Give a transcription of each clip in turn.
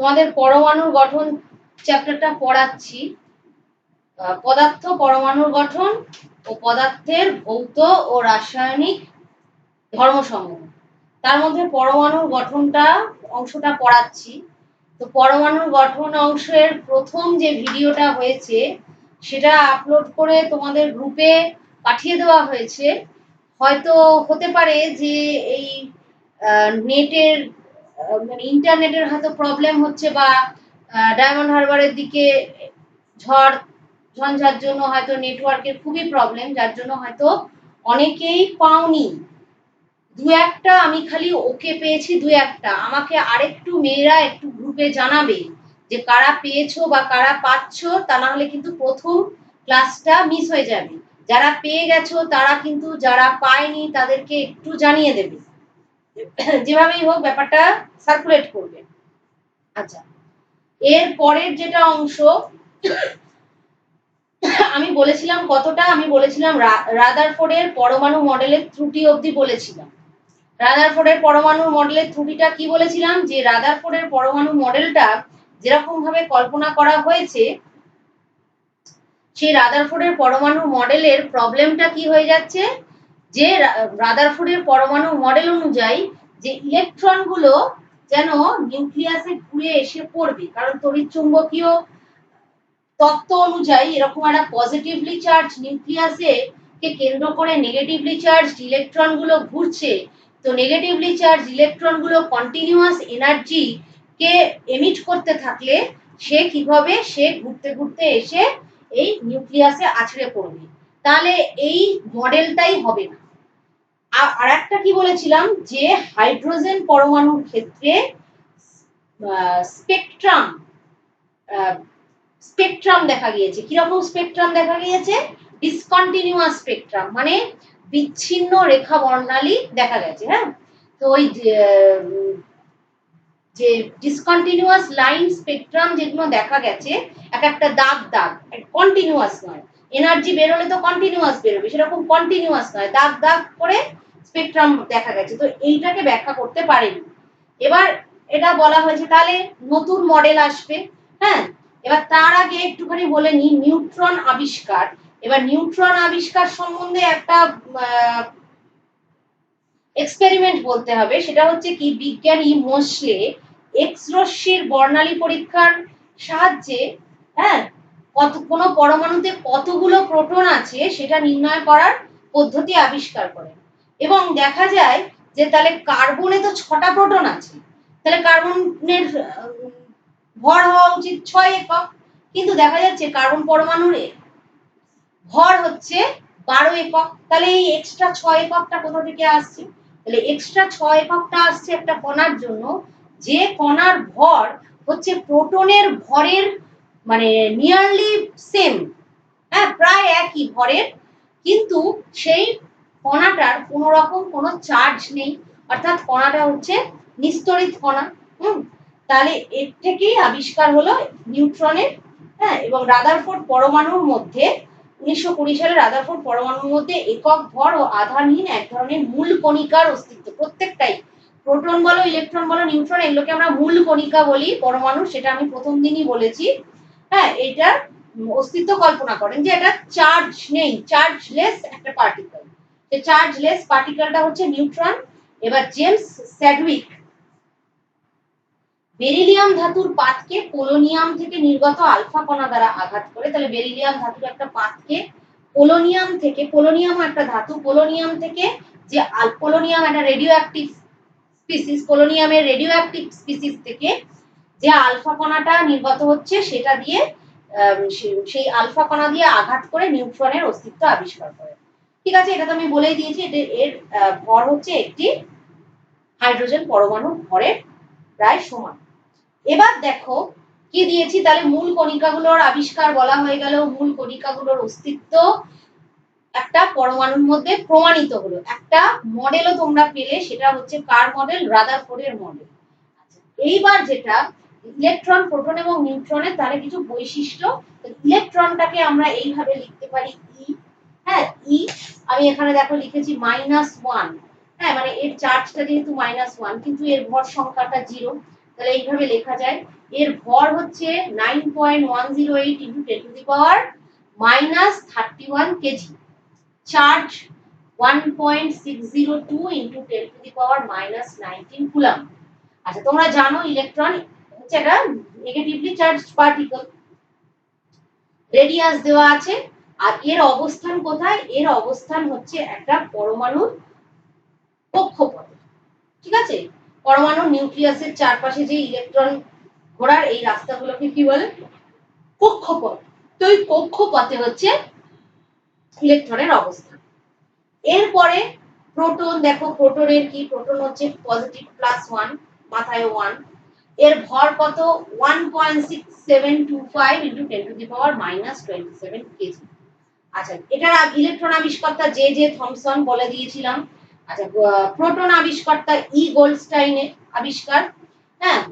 তোমাদের পরমাণুর গঠন চ্যাপ্টারটা পড়াচ্ছি। পদার্থ, পরমাণুর গঠন ও পদার্থের ভৌত ও রাসায়নিক ধর্মসমূহ। তার মধ্যে পরমাণুর গঠনটা অংশটা পড়াচ্ছি। তো পরমাণুর গঠন অংশের প্রথম যে ভিডিওটা হয়েছে সেটা আপলোড করে তোমাদের গ্রুপে পাঠিয়ে দেওয়া হয়েছে। হয়তো হতে পারে যে এই নেটের মানে ইন্টারনেটের হয়তো প্রবলেম হচ্ছে, বা ডায়মন্ড হারবারের দিকে ঝড় ঝঞ্ঝার জন্য হয়তো নেটওয়ার্কের খুবই প্রবলেম, যার জন্য হয়তো অনেকেই পাওনি। দু একটা আমি খালি ওকে পেয়েছি, দু একটা। আমাকে আরেকটু মেয়েরা একটু গ্রুপে জানাবে যে কারা পেয়েছো বা কারা পাচ্ছ, তা না হলে কিন্তু প্রথম ক্লাসটা মিস হয়ে যাবে। যারা পেয়ে গেছো তারা কিন্তু যারা পায়নি তাদেরকে একটু জানিয়ে দেবে, যেভাবেই হোক ব্যাপারটা সার্কুলেট করবে। আচ্ছা, এর পরের যেটা অংশ আমি বলেছিলাম কতটা, আমি বলেছিলাম রাদারফোর্ডের পরমাণু মডেলের ত্রুটি অবধি বলেছিলাম। রাদারফোর্ডের পরমাণু মডেলের ত্রুটিটা কি বলেছিলাম, যে রাদারফোর্ডের পরমাণু মডেলটা যেরকম ভাবে কল্পনা করা হয়েছে, সেই রাদারফোর্ডের পরমাণু মডেলের প্রবলেমটা কি হয়ে যাচ্ছে, যে রাদারফোর্ডের পরমাণু মডেল অনুযায়ী যে ইলেকট্রনগুলো যেন নিউক্লিয়াসে ঘুরে এসে পড়বে, কারণ তড়িৎচুম্বকীয় তত্ত্ব অনুযায়ী এরকম একটা পজিটিভলি চার্জ নিউক্লিয়াসে কে কেন্দ্র করে নেগেটিভলি চার্জ ইলেকট্রনগুলো ঘুরছে। তো নেগেটিভলি চার্জ ইলেকট্রনগুলো কন্টিনিউয়াস এনার্জি কে এমিট করতে থাকলে সে কিভাবে সে ঘুরতে ঘুরতে এসে এই নিউক্লিয়াসে আছড়ে পড়বে, তাহলে এই মডেলটাই হবে না। আর একটা কি বলেছিলাম, যে হাইড্রোজেন পরমাণুর ক্ষেত্রে স্পেকট্রাম স্পেকট্রাম দেখা গিয়েছে। কিরকম স্পেকট্রাম দেখা গিয়েছে? ডিসকন্টিনিউয়াস স্পেকট্রাম, মানে বিচ্ছিন্ন রেখা বর্ণালী দেখা গেছে। হ্যাঁ, তো ওই যে ডিসকন্টিনিউয়াস লাইন স্পেকট্রাম যেগুলো দেখা গেছে, এক একটা দাগ দাগ, কন্টিনিউয়াস নয়। এনার্জি বেরোলে তো কন্টিনিউয়াস বেরোবে, সেরকম কন্টিনিউয়াস নয়, দাগ দাগ করে স্পেকট্রাম দেখা গেছে। তো এইটাকে ব্যাখ্যা করতে পারেনি। এবার এটা বলা হয়েছে তাহলে নতুন মডেল আসবে। হ্যাঁ, এবার তার আগে একটুখানি বলে নি নিউট্রন আবিষ্কার। এবার নিউট্রন আবিষ্কার সম্বন্ধে একটা এক্সপেরিমেন্ট বলতে হবে। সেটা হচ্ছে কি, বিজ্ঞানী মোসলে এক্স রশ্মির বর্ণালী পরীক্ষার সাহায্যে, হ্যাঁ, কোন পরমাণুতে কতগুলো প্রোটন আছে সেটা নির্ণয় করার পদ্ধতি আবিষ্কার করেন। এবং দেখা যায় যে তাহলে কার্বনে তো 6টা প্রোটন আছে, তাহলে কার্বনের ভর হওয়া উচিত 6 একক, কিন্তু দেখা যাচ্ছে কার্বন পরমাণুর ভর হচ্ছে 12 একক। তাহলে এই এক্সট্রা 6 এককটা কোথা থেকে আসছে? তাহলে এক্সট্রা 6 এককটা আসছে একটা কণার জন্য, যে কণার ভর হচ্ছে প্রোটনের ভরের মানে নিয়ারলি সেম, হ্যাঁ, প্রায় একই ভরের, কিন্তু সেই কণাটার কোনো রকম কোনো চার্জ নেই, অর্থাৎ কণাটা হচ্ছে নিস্তড়িত কণা। তাহলে এর থেকেই আবিষ্কার হলো নিউট্রনের। হ্যাঁ, এবং রাদারফোর্ড পরমাণুর মধ্যে 1920 সালে রাদারফোর্ড পরমাণুর মধ্যে একক ভর ও আধানহীন এক ধরনের মূল কণিকার অস্তিত্ব। প্রত্যেকটাই প্রোটন বলো, ইলেকট্রন বলো, নিউট্রন, এগুলোকে আমরা মূল কণিকা বলি পরমাণু, সেটা আমি প্রথম দিনই বলেছি। হ্যাঁ, এটার অস্তিত্ব কল্পনা করেন যে এটা চার্জ নেই, চার্জলেস একটা পার্টিকেল। এই চার্জলেস পার্টিকেলটা হচ্ছে নিউট্রন। এবার জেমস স্যাডউইক বেরিলিয়াম ধাতুর পাতকে পোলোনিয়াম থেকে নির্গত আলফা কণা দ্বারা আঘাত করে, তাহলে বেরিলিয়াম ধাতুর একটা পাতকে পোলোনিয়াম থেকে, পোলোনিয়াম একটা ধাতু, পোলোনিয়াম থেকে যে পোলোনিয়াম একটা রেডিও অ্যাক্টিভ স্পিসিস, পোলোনিয়ামের রেডিও অ্যাক্টিভ স্পিসিস থেকে যে আলফা কণাটা নির্গত হচ্ছে সেটা দিয়ে সেই আলফা কণা দিয়ে আঘাত করে নিউট্রনের অস্তিত্ব আবিষ্কার করে। ঠিক আছে, এটা তো আমি বলেই দিয়েছি। এর ভর হচ্ছে একটি হাইড্রোজেন পরমাণুর ভরের প্রায় সমান। এবার দেখো কি দিয়েছি, তাহলে মূল কণিকাগুলোর আবিষ্কার বলা হয়ে গেল, মূল কণিকাগুলোর অস্তিত্ব একটা পরমাণুর মধ্যে প্রমাণিত হলো। একটা মডেলও তোমরা পেলে, সেটা হচ্ছে কার মডেল? রাদারফোর্ডের মডেল। এইবার যেটা ইলেকট্রন, প্রোটন এবং নিউট্রনের তাহলে কিছু বৈশিষ্ট্য। ইলেকট্রনটাকে আমরা এইভাবে লিখতে পারি ই। হ্যাঁ, ই আমি এখানে দেখো লিখেছি -1। হ্যাঁ, মানে এর চার্জটা যেহেতু -1, কিন্তু এর ভর সংখ্যাটা 0, তাহলে এইভাবে লেখা যায়, এর ভর হচ্ছে 9.108 into 10 to the power -31 KG, charge 1.602 into 10 to the power -19 column. আচ্ছা, তোমরা জানো ইলেকট্রন হচ্ছে একটা নেগেটিভলি চার্জড পার্টিকেল। রেডিয়াস দেওয়া আছে, আর এর অবস্থান কোথায়? এর অবস্থান হচ্ছে একটা পরমাণুর কক্ষপথে। ঠিক আছে, পরমাণু নিউক্লিয়াসের চারপাশে যে ইলেকট্রন ঘোরার এই রাস্তাগুলোকে কি বলে? কক্ষপথ। তো এই কক্ষপথে হচ্ছে ইলেকট্রনের অবস্থান। এরপরে প্রোটন, দেখো প্রোটনের কি? প্রোটন হচ্ছে পজিটিভ +1, মাথায় 1। এর ভর কত? 1.6725 into 10 to the power -27 KG. আচ্ছা, এটার ইলেকট্রন আবিষ্কর্তা জে জে থমসন বলে দিয়েছিলাম। আচ্ছা, প্রোটন আবিষ্কর্তা ই গোল্ডস্টাইনের আবিষ্কার। হ্যাঁ,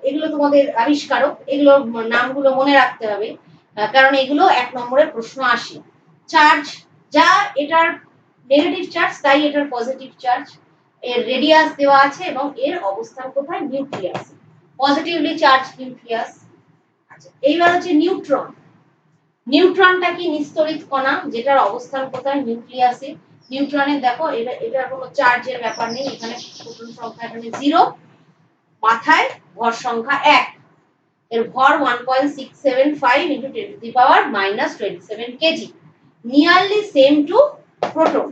এগুলো তোমাদের আবিষ্কারক, এগুলো নামগুলো মনে রাখতে হবে, কারণ এগুলো 1 নম্বরের প্রশ্ন আসে। চার্জ, যা এটার নেগেটিভ চার্জ তাই এটার পজিটিভ চার্জ। এর রেডিয়াস দেওয়া আছে এবং এর অবস্থান কোথায়? Nucleus, positively charge nucleus. আচ্ছা, এইবার হচ্ছে নিউট্রন। নিউট্রনটা কি? নিস্তড়িত কণা, যেটার অবস্থান কোথায়? নিউক্লিয়াসে। নিউট্রনের দেখো এটার কোনো চার্জের ব্যাপার নেই, এখানে প্রোটন সংখ্যা এখানে 0, মাথায় ভর সংখ্যা 1। এর ভর 1.675 into 10 to the power -27 KG, nearly same to proton.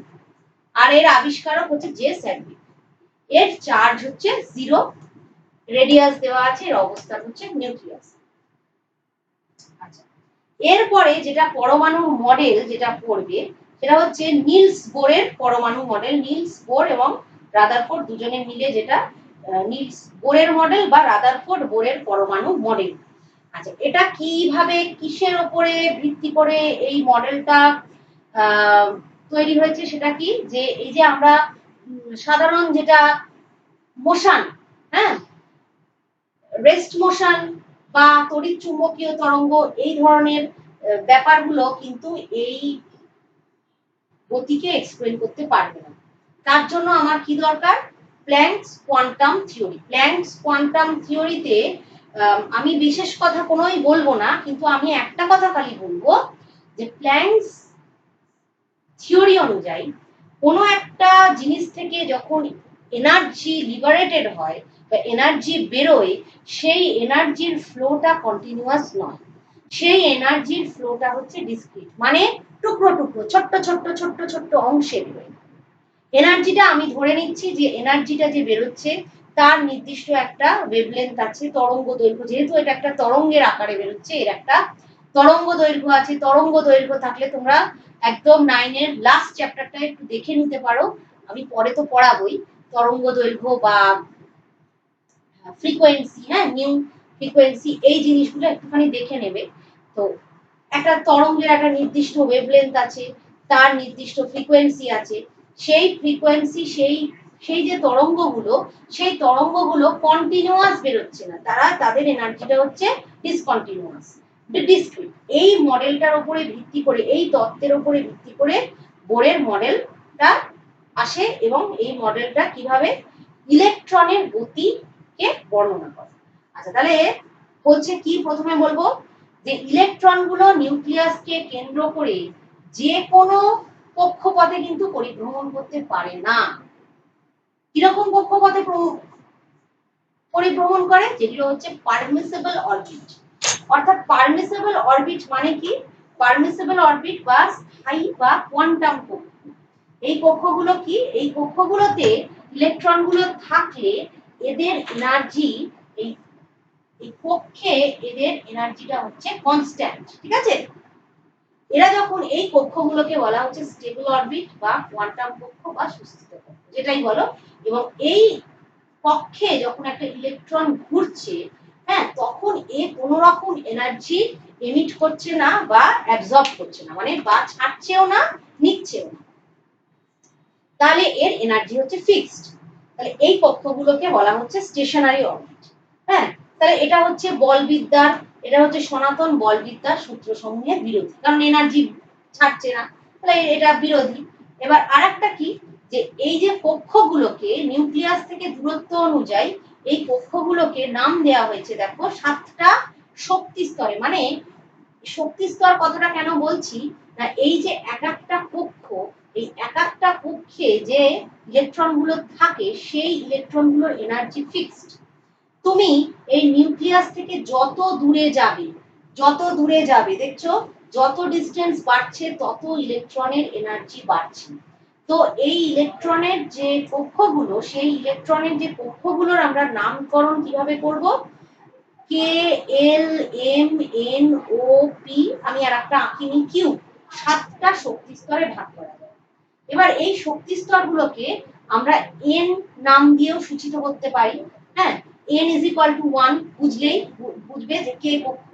আর এর আবিষ্কারক হচ্ছে জে স্যাডউইক। এর চার্জ হচ্ছে 0, রেডিয়াস দেওয়া আছে, এর অবস্থান হচ্ছে নিউক্লিয়াস। আচ্ছা, এরপরে যেটা পরমাণুর মডেল যেটা পড়বে সেটা হচ্ছে নিলস বোরের পরমাণু মডেল। নিলস বোর এবং রাদারফোর্ড দুজনে মিলে যেটা নিলস বোরের মডেল বা রাদারফোর্ড বোরের পরমাণু মডেল। আচ্ছা, এটা কিভাবে, কিসের উপরে ভিত্তি করে এই মডেলটা তৈরি হয়েছে সেটা কি? যে এই যে আমরা সাধারণ যেটা মোশন, হ্যাঁ, রেস্ট মোশন বা তড়িৎ চুম্বকীয় তরঙ্গ, এই ধরনের ব্যাপারগুলো কিন্তু এই গতিকে এক্সপ্লেন করতে পারবে না। তার জন্য আমার কি দরকার? Planck's quantum theory. Planck's quantum থিওরিতে আমি বিশেষ কথা কোনোই বলবো না, কিন্তু আমি একটা কথা খালি বলবো যে প্ল্যাঙ্কস থিওরি অনুযায়ী কোনো একটা জিনিস থেকে যখন এনার্জি লিবারেটেড হয় বা এনার্জি বেরোয়, সেই এনার্জির ফ্লোটা কন্টিনিউয়াস নয়, সেই এনার্জির ফ্লোটা হচ্ছে ডিসক্রিট, মানে টুকরো টুকরো, ছোট্ট ছোট্ট ছোট্ট ছোট্ট অংশে বেরোয়। এনার্জিটা আমি ধরে নিচ্ছি যে এনার্জিটা যে বেরোচ্ছে তার নির্দিষ্ট একটা ওয়েভলেন্থ আছে, তরঙ্গ দৈর্ঘ্য, যেহেতু এটা একটা তরঙ্গের আকারে বেরোচ্ছে, এর একটা তরঙ্গ দৈর্ঘ্য আছে। তরঙ্গ দৈর্ঘ্য থাকলে তোমরা একদম 9 এর লাস্ট চ্যাপ্টারটা একটু দেখে নিতে পারো, আমি পরে তো পড়াবই। তরঙ্গ দৈর্ঘ্য বা ফ্রিকোয়েন্সি, হ্যাঁ, নিউ ফ্রিকোয়েন্সি, এই জিনিসগুলো একটুখানি দেখে নেবে। তো একটা তরঙ্গের একটা নির্দিষ্ট ওয়েভলেন্থ আছে, তার নির্দিষ্ট ফ্রিকোয়েন্সি আছে, সেই ফ্রিকোয়েন্সি, সেই যে তরঙ্গগুলো, সেই তরঙ্গগুলো কন্টিনিউয়াস বেরোচ্ছে না, তাদের এনার্জিটা হচ্ছে ডিসকন্টিনিউয়াস, ডিসক্রিট। এই মডেলটার উপরে ভিত্তি করে, এই তত্ত্বের উপরে ভিত্তি করে বোরের মডেলটা আসে, এবং এই মডেলটা কিভাবে ইলেকট্রনের গতিকে বর্ণনা করে। আচ্ছা, তাহলে বলছে কি? প্রথমে বলবো যে ইলেকট্রনগুলো নিউক্লিয়াসকে কেন্দ্র করে যে কোনো কক্ষপথে কিন্তু পরিভ্রমণ করতে পারে না। কিরকম কক্ষপথে পরিভ্রমণ করে? যেগুলো হচ্ছে পারমিসিবল অরবিট। অর্থাৎ পারমিসিবল অরবিট মানে কি? পারমিসিবল অরবিট বা স্থায়ী বা কোয়ান্টাম কক্ষ। এই কক্ষগুলো কি? এই কক্ষগুলোতে ইলেকট্রনগুলো থাকলে এদের এনার্জি, এই কক্ষে এদের এনার্জিটা হচ্ছে কনস্ট্যান্ট। ঠিক আছে, এরা যখন এই কক্ষগুলোকে বলা হচ্ছে স্টেবল অরবিট বা কোয়ান্টাম কক্ষ বা সুস্থিত কক্ষ, যেটাই বলো। এবং এই কক্ষে যখন একটা ইলেকট্রন ঘুরছে, হ্যাঁ, তখন এ কোনো রকম এনার্জি এমিট করছে না বা অ্যাবজর্ব করছে না, মানে বা ছাড়ছেও না, নিচ্ছেও না, তাহলে এর এনার্জি হচ্ছে ফিক্সড। তাহলে এই কক্ষগুলোকে বলা হচ্ছে স্টেশনারি অরবিট। হ্যাঁ, তাহলে এটা হচ্ছে বলবিদ্যার, এটা হচ্ছে সনাতন বলবিদ্যার সূত্রসমূহের বিরোধী, কারণ এনার্জি ছাড়ছে না, তাহলে এটা বিরোধী। এবার আরেকটা কি, যে এই যে কক্ষগুলোকে নিউক্লিয়াস থেকে দূরত্ব অনুযায়ী এই কক্ষগুলোকে নাম দেওয়া হয়েছে দেখো 7টা শক্তি স্তরে। মানে শক্তি স্তর কথাটা কেন বলছি না, এই যে এক একটা কক্ষ, এই এক একটা কক্ষে যে ইলেকট্রন গুলো থাকে সেই ইলেকট্রন গুলোর এনার্জি ফিক্সড। তুমি এই নিউক্লিয়াস থেকে যত দূরে যাবে দেখছো যত ডিস্টেন্স বাড়ছে তত ইলেকট্রনের এনার্জি বাড়ছে। তো এই ইলেকট্রনের যে কক্ষগুলো, সেই ইলেকট্রনের যে কক্ষগুলোর আমরা নামকরণ কিভাবে করব, K L M N O P, আমি আর একটা আঁকিনি কিউ, 7টা শক্তি স্তরে ভাগ করা যায়। এবার এই শক্তি স্তরগুলোকে আমরা এন নাম দিয়েও সূচিত করতে পারি। হ্যাঁ, n is equal to 1 বুঝবে যে কে কক্ষ,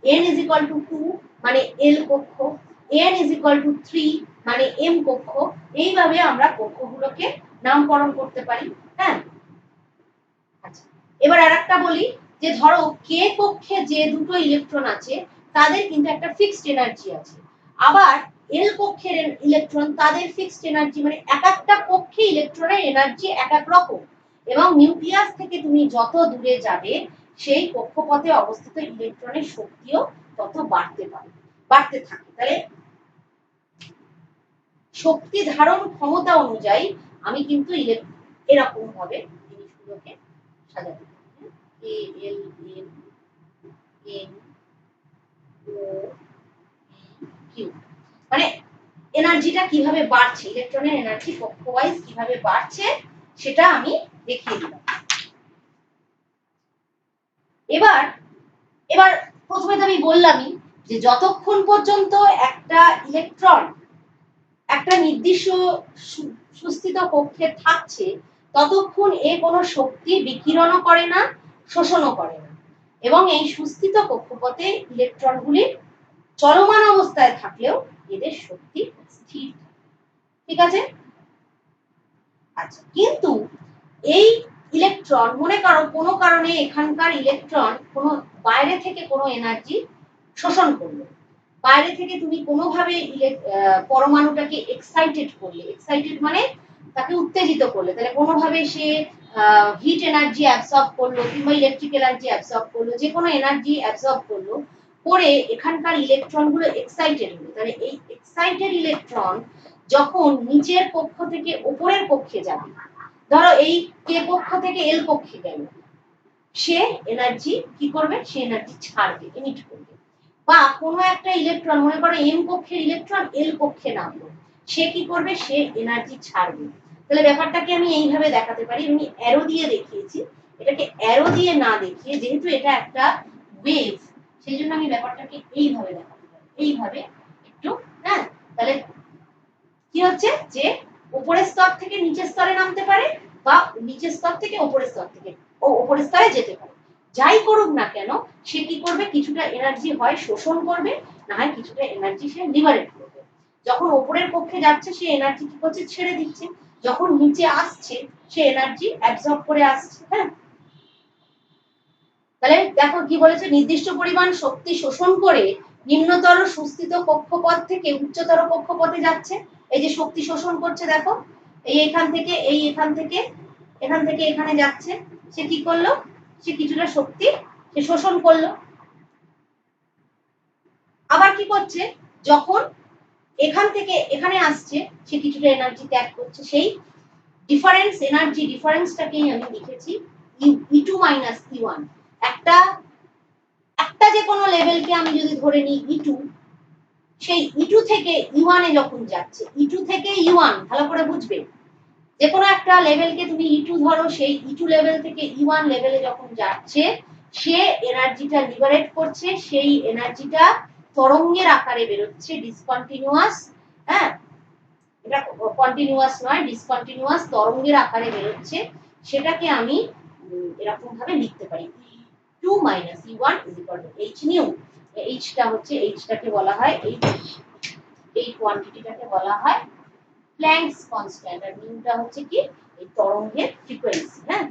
n is equal to 2 মানে l কক্ষ, n is equal to 3 মানে m কক্ষ। এইভাবে আমরা কক্ষগুলোকে নামকরণ করতে পারি। হ্যাঁ, আচ্ছা, এবার আরেকটা বলি যে ধরো কে কক্ষে যে দুটো ইলেকট্রন আছে তাদের কিন্তু একটা ফিক্সড এনার্জি আছে, আবার এল কক্ষের ইলেকট্রন তাদের ফিক্সড এনার্জি, মানে এক একটা কক্ষে ইলেকট্রনের এনার্জি এক এক রকম। এবং নিউক্লিয়াস থেকে তুমি যত দূরে যাবে সেই কক্ষপথে অবস্থিত ইলেকট্রনের শক্তিও তত বাড়তে থাকে। তাহলে শক্তি ধারণ ক্ষমতা অনুযায়ী আমি কিন্তু এরকম ভাবে জিনিসগুলোকে সাজাতে পারি। এ L M N O Q, মানে এনার্জিটা কিভাবে বাড়ছে, ইলেকট্রনের এনার্জি কক্ষ ওয়াইজ কিভাবে বাড়ছে সেটা আমি দেখিয়ে দিলাম। এবার এবার প্রথমে তো আমি বললামই যে যতক্ষণ পর্যন্ত একটা ইলেকট্রন একটা নির্দিষ্ট সুস্থিত কক্ষে থাকছে ততক্ষণ এ কোনো শক্তি বিকিরণও করে না, শোষণও করে না, এবং এই সুস্থিত কক্ষপথে ইলেকট্রনগুলি চলমান অবস্থায় থাকলেও এদের শক্তি স্থির। ঠিক আছে? আচ্ছা, কিন্তু এই ইলেকট্রন মনে করো কোনো কারণে এখানকার ইলেকট্রন কোনো বাইরে থেকে কোনো এনার্জি শোষণ করলো, বাইরে থেকে তুমি কোনোভাবে পরমাণুটাকে এক্সাইটেড করলে, এক্সাইটেড মানে তাকে উত্তেজিত করলে, তাহলে কোনোভাবে সে হিট এনার্জি অ্যাবসর্ব করলো কিংবা ইলেকট্রিক এনার্জি অ্যাবসর্ব করলো, যে কোনো এনার্জি অ্যাবসর্ব করলো করে এখানকার ইলেকট্রন গুলো এক্সাইটেড হলো। তাহলে এই এক্সাইটেড ইলেকট্রন যখন নিচের কক্ষ থেকে উপরের কক্ষে যাবে, ধরো এই কে কক্ষ থেকে এল কক্ষে গেল, সে এনার্জি কি করবে, সে এনার্জি ছাড়বে, এমিট করবে। বা কোনো একটা ইলেকট্রন মনে করো এম কক্ষের ইলেকট্রন এল কক্ষে নামলো, সে কি করবে, সে এনার্জি ছাড়বে। তাহলে ব্যাপারটাকে আমি এইভাবে দেখাতে পারি, আমি অ্যারো দিয়ে দেখিয়েছি, এটাকে অ্যারো দিয়ে না দেখিয়ে যেহেতু এটা একটা ওয়েভ সেই জন্য আমি ব্যাপারটাকে এইভাবে দেখাতে পারি, এইভাবে একটু। হ্যাঁ, তাহলে কি হচ্ছে যে উপরের স্তর থেকে নিচের স্তরে নামতে পারে বা নিচের স্তর থেকে উপরের স্তর থেকে উপরের স্তরে যেতে পারে। যাই করুক না কেন সে কি করবে, কিছুটা এনার্জি হয় শোষণ করবে, না হয় কিছুটা এনার্জি সে লিবারেট করবে। যখন উপরের কক্ষে যাচ্ছে সে এনার্জি কি করছে, ছেড়ে দিচ্ছে, যখন নিচে আসছে সে এনার্জি অ্যাবজর্ব করে আসছে। হ্যাঁ, তাহলে দেখো কি বলেছে, নির্দিষ্ট পরিমাণ শক্তি শোষণ করে নিম্নতর সুস্থিত কক্ষপথ থেকে উচ্চতর কক্ষপথে যাচ্ছে। এই যে শক্তি শোষণ করছে দেখো, এই এখান থেকে এখান থেকে এখানে যাচ্ছে, সে কি করলো, সে কিছুটা শক্তি সে শোষণ করলো। আবার কি করছে, যখন এখান থেকে এখানে আসছে সে কিছুটা এনার্জি ত্যাগ করছে। সেই ডিফারেন্স, এনার্জি ডিফারেন্সটাকেই আমি লিখেছি E2 মাইনাস E1। একটা যে কোনো লেভেলকে আমি যদি ধরে নিই E2, সেই E2 থেকে E1 এ যখন যাচ্ছে, E2 থেকে E1 ভালো করে বুঝবে, যে কোনো একটা লেভেলকে তুমি E2 ধরো, সেই E2 লেভেল থেকে E1 লেভেলে যখন যাচ্ছে সে এনার্জিটা লিবারেট করছে, সেই এনার্জিটা তরঙ্গের আকারে বেরোচ্ছে, ডিসকন্টিনিউয়াস। হ্যাঁ, এটা কন্টিনিউয়াস নয়, ডিসকন্টিনিউয়াস তরঙ্গের আকারে বেরোচ্ছে। সেটাকে আমি এরকম ভাবে লিখতে পারি, E2 minus E1 is equal to H nu. এইচটা হচ্ছে, এইচটাকে বলা হয়, এই কোয়ান্টিটিটাকে বলা হয় প্ল্যাঙ্কস কনস্ট্যান্ট, আর নিউটা হচ্ছে কি, এই তরঙ্গের ফ্রিকোয়েন্সি। হ্যাঁ,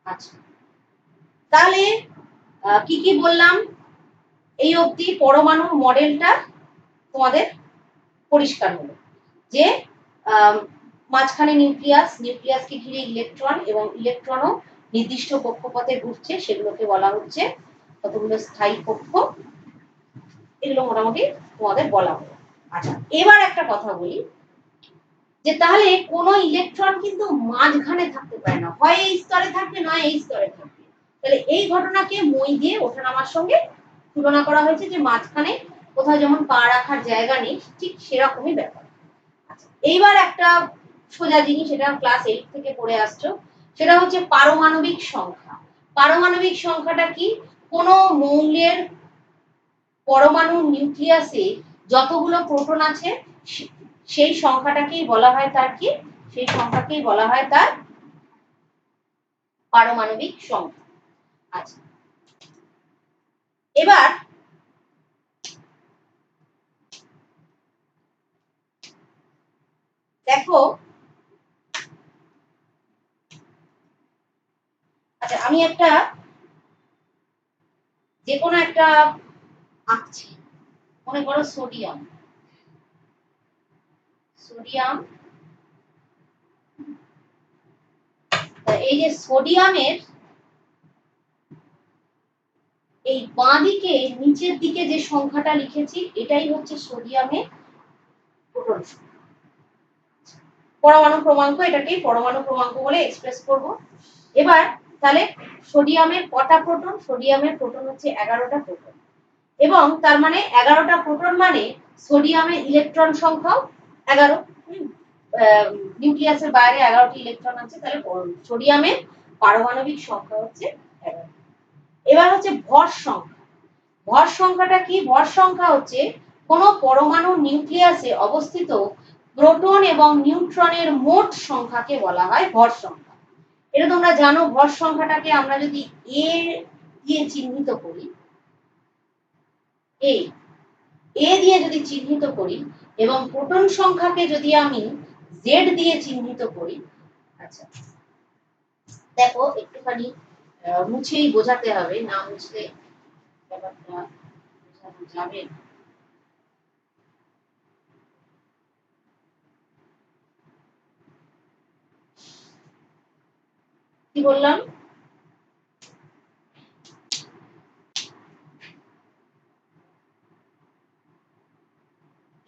আচ্ছা, তাহলে কি বললাম এই অবধি, পরমাণুর মডেলটা তোমাদের পরিষ্কার হলো যে মাঝখানে নিউক্লিয়াসকে ঘিরে ইলেকট্রন এবং ইলেকট্রনও নির্দিষ্ট কক্ষপথে ঘুরছে, সেগুলোকে বলা হচ্ছে কতগুলো স্থায়ী কক্ষ। এগুলো মোটামুটি তোমাদের বলা হলো। আচ্ছা, এবার একটা কথা বলি যে তাহলে কোনো ইলেকট্রন কিন্তু মাঝখানে থাকতে পারে না, হয় এই স্তরে থাকবে নয় এই স্তরে থাকবে। তাহলে এই ঘটনাকে মই দিয়ে ওঠানামার সঙ্গে তুলনা করা হয়েছে, যে মাঝখানে কোথাও যেমন পা রাখার জায়গা নেই, ঠিক সেরকমই ব্যাপার। এইবার একটা সোজা জিনিস, সেটা ক্লাস 8 থেকে পড়ে আসছো, সেটা হচ্ছে পারমাণবিক সংখ্যা। পারমাণবিক সংখ্যাটা কি? কোনো মৌলের পরমাণু নিউক্লিয়াসে যতগুলো প্রোটন আছে সেই সংখ্যাটাকেই বলা হয় তার কি? সেই সংখ্যাকেই বলা হয় তার পারমাণবিক সংখ্যা। আচ্ছা, এবার দেখো, আচ্ছা আমি একটা যে কোনো একটা আঁকছি, মনে করো সোডিয়াম। এই যে সোডিয়ামের এই বাঁ দিকে নিচের দিকে যে সংখ্যাটা লিখেছি, এটাই হচ্ছে সোডিয়ামের প্রোটন সংখ্যা। পরমাণু ক্রমাঙ্ক, এটাকেই পরমাণু ক্রমাঙ্ক বলে এক্সপ্রেস করব। এবার তাহলে সোডিয়ামের কটা প্রোটন? সোডিয়ামের প্রোটন হচ্ছে 11টা প্রোটন, এবং তার মানে 11টা প্রোটন মানে সোডিয়ামের ইলেকট্রন সংখ্যাও 11। নিউক্লিয়াসের বাইরে 11টি ইলেকট্রন আছে, তাহলে সোডিয়ামের পারমাণবিক সংখ্যা হচ্ছে 11। এবার হচ্ছে ভর সংখ্যা। ভর সংখ্যাটা কি? ভর সংখ্যা হচ্ছে কোন পরমাণু নিউক্লিয়াসে অবস্থিত প্রোটন এবং নিউট্রনের মোট সংখ্যাকে বলা হয় ভর সংখ্যা। এটা তোমরা জানো, ভর সংখ্যাটাকে আমরা যদি এ দিয়ে চিহ্নিত করি, এ দিয়ে যদি চিহ্নিত করি, এবং প্রোটন সংখ্যাকে যদি আমি জেড দিয়ে চিহ্নিত করি, আচ্ছা দেখো একটুখানি মুছেই বোঝাতে হবে, না মুছলে ব্যাপারটা বোঝানো যাবে না। কি বললাম?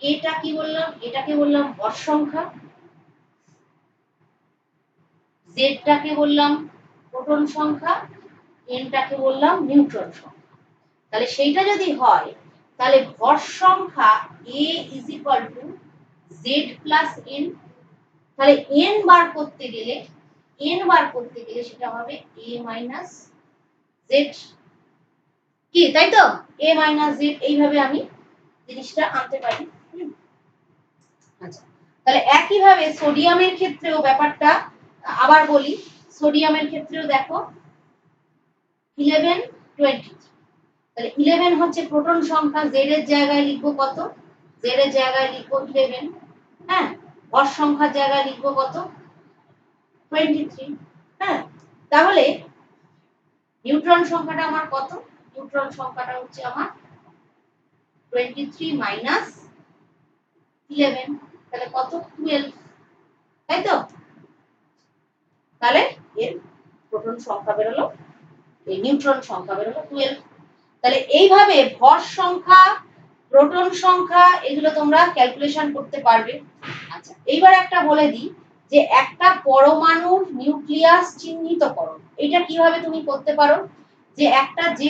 এটা কি বললাম? এটাকে বললাম ভর সংখ্যা, জেডটাকে বললাম প্রোটন সংখ্যা, এনটাকে বললাম নিউট্রন সংখ্যা। তাহলে সেইটা যদি হয়, তাহলে ভর সংখ্যা a is equal to Z plus N. তাহলে এন বার করতে গেলে সেটা হবে a মাইনাস জেড, কি তাই তো? a মাইনাস জেড, এইভাবে আমি জিনিসটা আনতে পারি। আচ্ছা, তাহলে একইভাবে সোডিয়ামের ক্ষেত্রেও ব্যাপারটা আবার বলি। সোডিয়ামের ক্ষেত্রেও দেখো 11, 23। তাহলে 11 হচ্ছে প্রোটন সংখ্যা, জেড এর জায়গায় লিখবো কত? জেড এর জায়গায় লিখবো 11। হ্যাঁ, ভর সংখ্যার জায়গায় লিখবো কত? 23। হ্যাঁ, তাহলে নিউট্রন সংখ্যাটা আমার কত? নিউট্রন সংখ্যাটা হচ্ছে আমার 23 মাইনাস 11, তাহলে কত? 12, তাই তো? তাহলে এর প্রোটন সংখ্যা বেরোলো, এই নিউট্রন সংখ্যা বেরোলো 12। তাহলে এইভাবে ভর সংখ্যা, প্রোটন সংখ্যা, এগুলো তোমরা ক্যালকুলেশন করতে পারবে। আচ্ছা, এইবার একটা বলে দিই যে একটা পরমাণুর নিউক্লিয়াস চিহ্নিতকরণ, এটা কিভাবে তুমি করতে পারো? যে একটা যে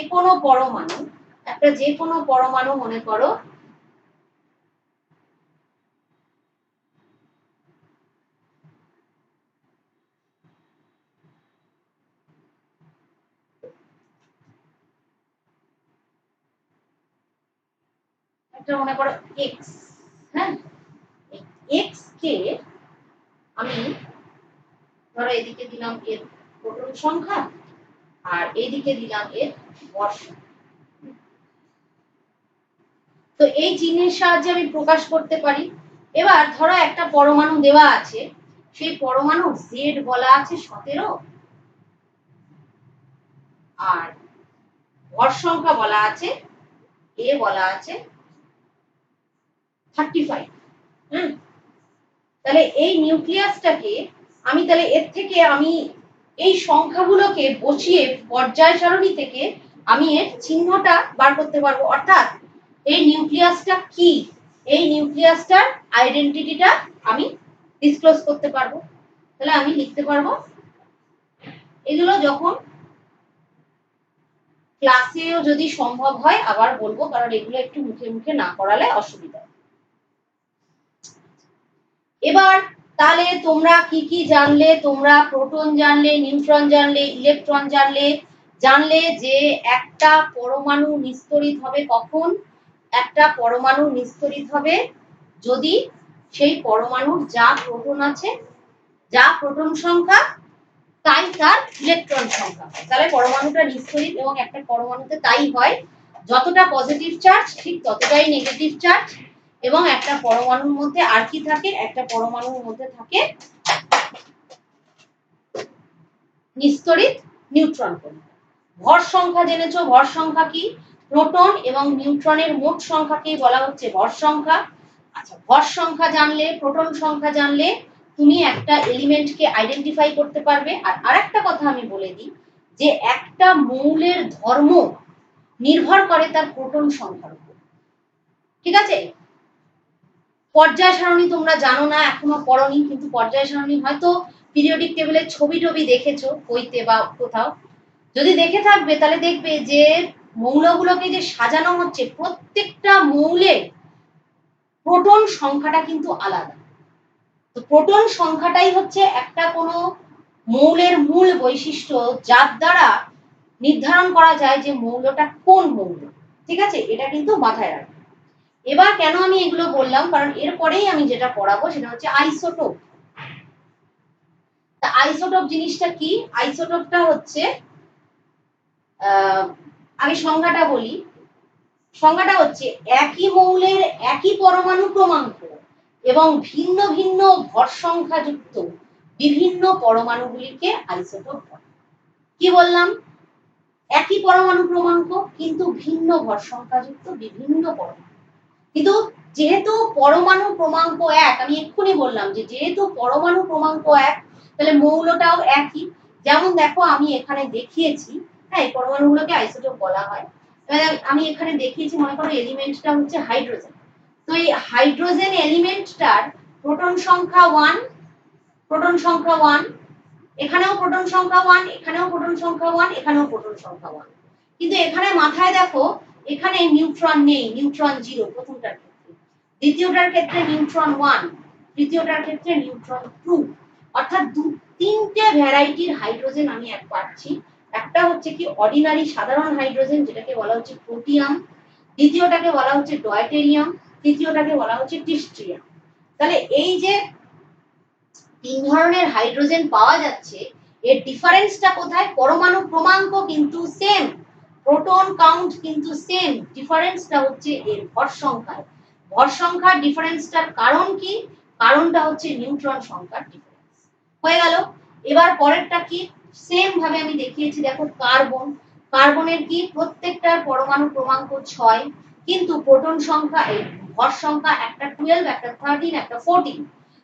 কোনো পরমাণু মনে করো একটা, মনে করো এক্স। হ্যাঁ, এক্স কে আমি ধরো এদিকে দিলাম এর প্রোটন সংখ্যা, আর এইদিকে দিলাম এর ভর সংখ্যা। তো এই চিহ্নের সাহায্যে আমি প্রকাশ করতে পারি। এবার ধরো একটা পরমাণু দেওয়া আছে, সেই পরমাণু জেড বলা আছে 17, আর ভর সংখ্যা বলা আছে, এ বলা আছে 35। তাহলে এই নিউক্লিয়াসটাকে আমি তাহলে এর থেকে আমি এই সংখ্যাগুলোকে বসিয়ে পর্যায় সারণী থেকে আমি এর চিহ্নটা বার করতে পারবো, অর্থাৎ এই নিউক্লিয়াসটা কি, এই নিউক্লিয়াসটার আইডেন্টিটিটা আমি ডিসক্লোজ করতে পারবো। তাহলে আমি লিখতে পারবো, এগুলো যখন ক্লাসেও যদি সম্ভব হয় আবার বলবো, কারণ এগুলো একটু মুখে মুখে না করালে অসুবিধা। এবার তাহলে তোমরা কি কি জানলে? তোমরা প্রোটন জানলে, নিউট্রন জানলে, ইলেকট্রন জানলে, জানলে যে একটা পরমাণু নিস্তড়িত হবে কখন, একটা পরমাণু নিস্তড়িত হবে যদি সেই পরমাণুর যা প্রোটন আছে, যা প্রোটন সংখ্যা তাই তার ইলেকট্রন সংখ্যা। তাহলে পরমাণুটা নিস্তড়িত এবং একটা পরমাণুতে তাই হয়, যতটা পজিটিভ চার্জ ঠিক ততটাই নেগেটিভ চার্জ, এবং একটা পরমাণুর মধ্যে আর কি থাকে, একটা পরমাণুর মধ্যে থাকে নিস্তড়িত নিউট্রন কণিকা। ভর সংখ্যা জেনেছো, ভর সংখ্যা কি? প্রোটন এবং নিউট্রনের মোট সংখ্যাকেই বলা হচ্ছে ভর সংখ্যা। আচ্ছা, ভর সংখ্যা জানলে, প্রোটন সংখ্যা জানলে তুমি একটা এলিমেন্টকে আইডেন্টিফাই করতে পারবে। আর আরেকটা কথা আমি বলে দিই, যে একটা মৌলের ধর্ম নির্ভর করে তার প্রোটন সংখ্যার উপর। ঠিক আছে? পর্যায় সারণী তোমরা জানো না, এখনো পড়োনি, কিন্তু পর্যায় সারণী হয়তো পিরিয়ডিক টেবিলের ছবি টবি দেখেছো বইতে বা কোথাও। যদি দেখে থাকবে তাহলে দেখবে যে মৌলগুলোকে যে সাজানো হচ্ছে, প্রত্যেকটা মৌলের প্রোটন সংখ্যাটা কিন্তু আলাদা। তো প্রোটন সংখ্যাটাই হচ্ছে একটা কোনো মৌলের মূল বৈশিষ্ট্য, যার দ্বারা নির্ধারণ করা যায় যে মৌলটা কোন মৌল। ঠিক আছে? এটা কিন্তু মাথায় রাখবে। এবার কেন আমি এগুলো বললাম, কারণ এরপরেই আমি যেটা পড়াবো সেটা হচ্ছে আইসোটোপ। তা আইসোটোপ জিনিসটা কি? আইসোটোপটা হচ্ছে আমি সংজ্ঞাটা বলি। সংজ্ঞাটা হচ্ছে একই মৌলের একই পরমাণু ক্রমাঙ্ক এবং ভিন্ন ভিন্ন ভর সংখ্যা যুক্ত বিভিন্ন পরমাণুগুলিকে আইসোটোপ বলে। কি বললাম? একই পরমাণু ক্রমাঙ্ক কিন্তু ভিন্ন ভর সংখ্যা যুক্ত বিভিন্ন পরমাণু। কিন্তু যেহেতু পরমাণু ক্রমাঙ্ক এক, আমি এক্ষুনি বললাম যে যেহেতু পরমাণু ক্রমাঙ্ক এক, তাহলে মৌলটাও একই। যেমন দেখো আমি এখানে দেখিয়েছি, হ্যাঁ, এই পরমাণুগুলোকে আইসোটোপ বলা হয়। আমি এখানে দেখিয়েছি, মনে করো এলিমেন্টটা হচ্ছে হাইড্রোজেন। তো এই হাইড্রোজেন এলিমেন্টটার প্রোটন সংখ্যা 1, প্রোটন সংখ্যা 1, এখানেও প্রোটন সংখ্যা 1, এখানেও প্রোটন সংখ্যা 1, এখানেও প্রোটন সংখ্যা 1। কিন্তু এখানে মাথায় দেখো, এখানে নিউট্রন নেই, নিউট্রন 0 প্রথমটার ক্ষেত্রে, দ্বিতীয়টার ক্ষেত্রে নিউট্রন 1, তৃতীয়টার ক্ষেত্রে নিউট্রন 2। অর্থাৎ তিনটে ভ্যারাইটির হাইড্রোজেন আমি পাচ্ছি। একটা হচ্ছে কি অর্ডিনারি সাধারণ হাইড্রোজেন, যেটাকে বলা হচ্ছে প্রোটিয়াম, দ্বিতীয়টাকে বলা হচ্ছে ডয়টেরিয়াম, তৃতীয়টাকে বলা হচ্ছে টিস্ট্রিয়াম। তাহলে এই যে তিন ধরনের হাইড্রোজেন পাওয়া যাচ্ছে, এর ডিফারেন্সটা কোথায়? পরমাণু ক্রমাঙ্ক কিন্তু সেম, প্রোটন কাউন্ট কিন্তু সেম, ডিফারেন্সটা হচ্ছে এর ভর সংখ্যায়। ভর সংখ্যার ডিফারেন্সটার কারণ কি? কারণটা হচ্ছে নিউট্রন সংখ্যার ডিফারেন্স। হয়ে গেল। এবার পরেরটা কি? সেম ভাবে আমি দেখিয়েছি, দেখো কার্বন। কার্বনের কি? প্রত্যেকটার পরমাণু ক্রমাঙ্ক 6, কিন্তু প্রোটন সংখ্যা, এই ভর সংখ্যা একটা 12, একটা 13, একটা 14।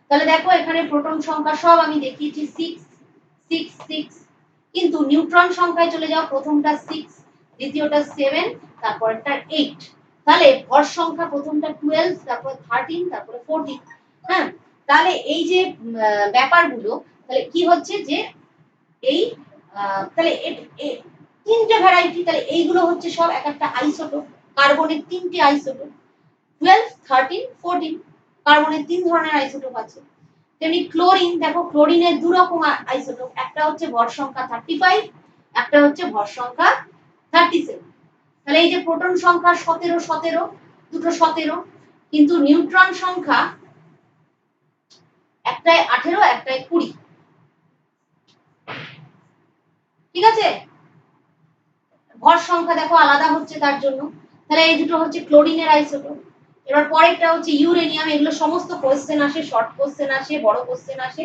তাহলে দেখো এখানে প্রোটন সংখ্যা সব আমি দেখিয়েছি 6 6 6, কিন্তু নিউট্রন সংখ্যায় চলে যাও, প্রথমটা 6, দ্বিতীয়টা 7, তারপরটা 8। তাহলে ভর সংখ্যা প্রথমটা 12, তারপর 13, তারপরে 14। হ্যাঁ, তাহলে এই যে ব্যাপারগুলো, তাহলে কি হচ্ছে যে এই তাহলে তিনটে ভ্যারাইটি, তাহলে এইগুলো হচ্ছে সব এক একটা আইসোটোপ। কার্বনের তিনটে আইসোটোপ, 12, 13, 14। কার্বনের তিন ধরনের আইসোটোপ আছে। তেমনি ক্লোরিন, দেখো ক্লোরিনের দু রকম আইসোটোপ, একটা হচ্ছে ভর সংখ্যা 35, একটা হচ্ছে ভর সংখ্যা 37। তাহলে এই যে প্রোটন সংখ্যা 17 17, দুটো 17, কিন্তু নিউট্রন সংখ্যা একটায় 18, একটায় 20। ঠিক আছে? ভর সংখ্যা দেখো আলাদা হচ্ছে তার জন্য। তাহলে এই দুটো হচ্ছে ক্লোরিনের আইসোটোপ। এবার পরেরটা হচ্ছে ইউরেনিয়াম। এগুলো সমস্ত কোশ্চেন আসে, শর্ট কোশ্চেন আসে, বড় কোশ্চেন আসে,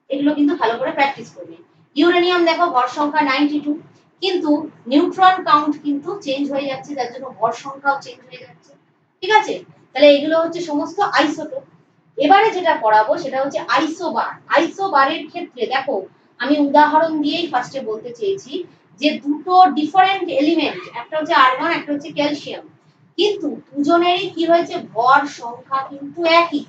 এগুলো কিন্তু ভালো করে প্র্যাকটিস করবে। ইউরেনিয়াম দেখো ভর সংখ্যা 92, কিন্তু নিউট্রন কাউন্ট কিন্তু চেঞ্জ হয়ে যাচ্ছে, যার জন্য ভর সংখ্যাও চেঞ্জ হয়ে যাচ্ছে। ঠিক আছে? তাহলে এগুলো হচ্ছে সমস্ত আইসোটোপ। এবারে যেটা পড়াবো সেটা হচ্ছে আইসোবার। আইসোবারের ক্ষেত্রে দেখো আমি উদাহরণ দিয়েই ফার্স্টে বলতে চেয়েছি যে দুটো ডিফারেন্ট এলিমেন্ট, একটা হচ্ছে আর্গন, একটা হচ্ছে ক্যালসিয়াম, কিন্তু দুজনেরই কি হয়েছে, ভর সংখ্যা কিন্তু একই।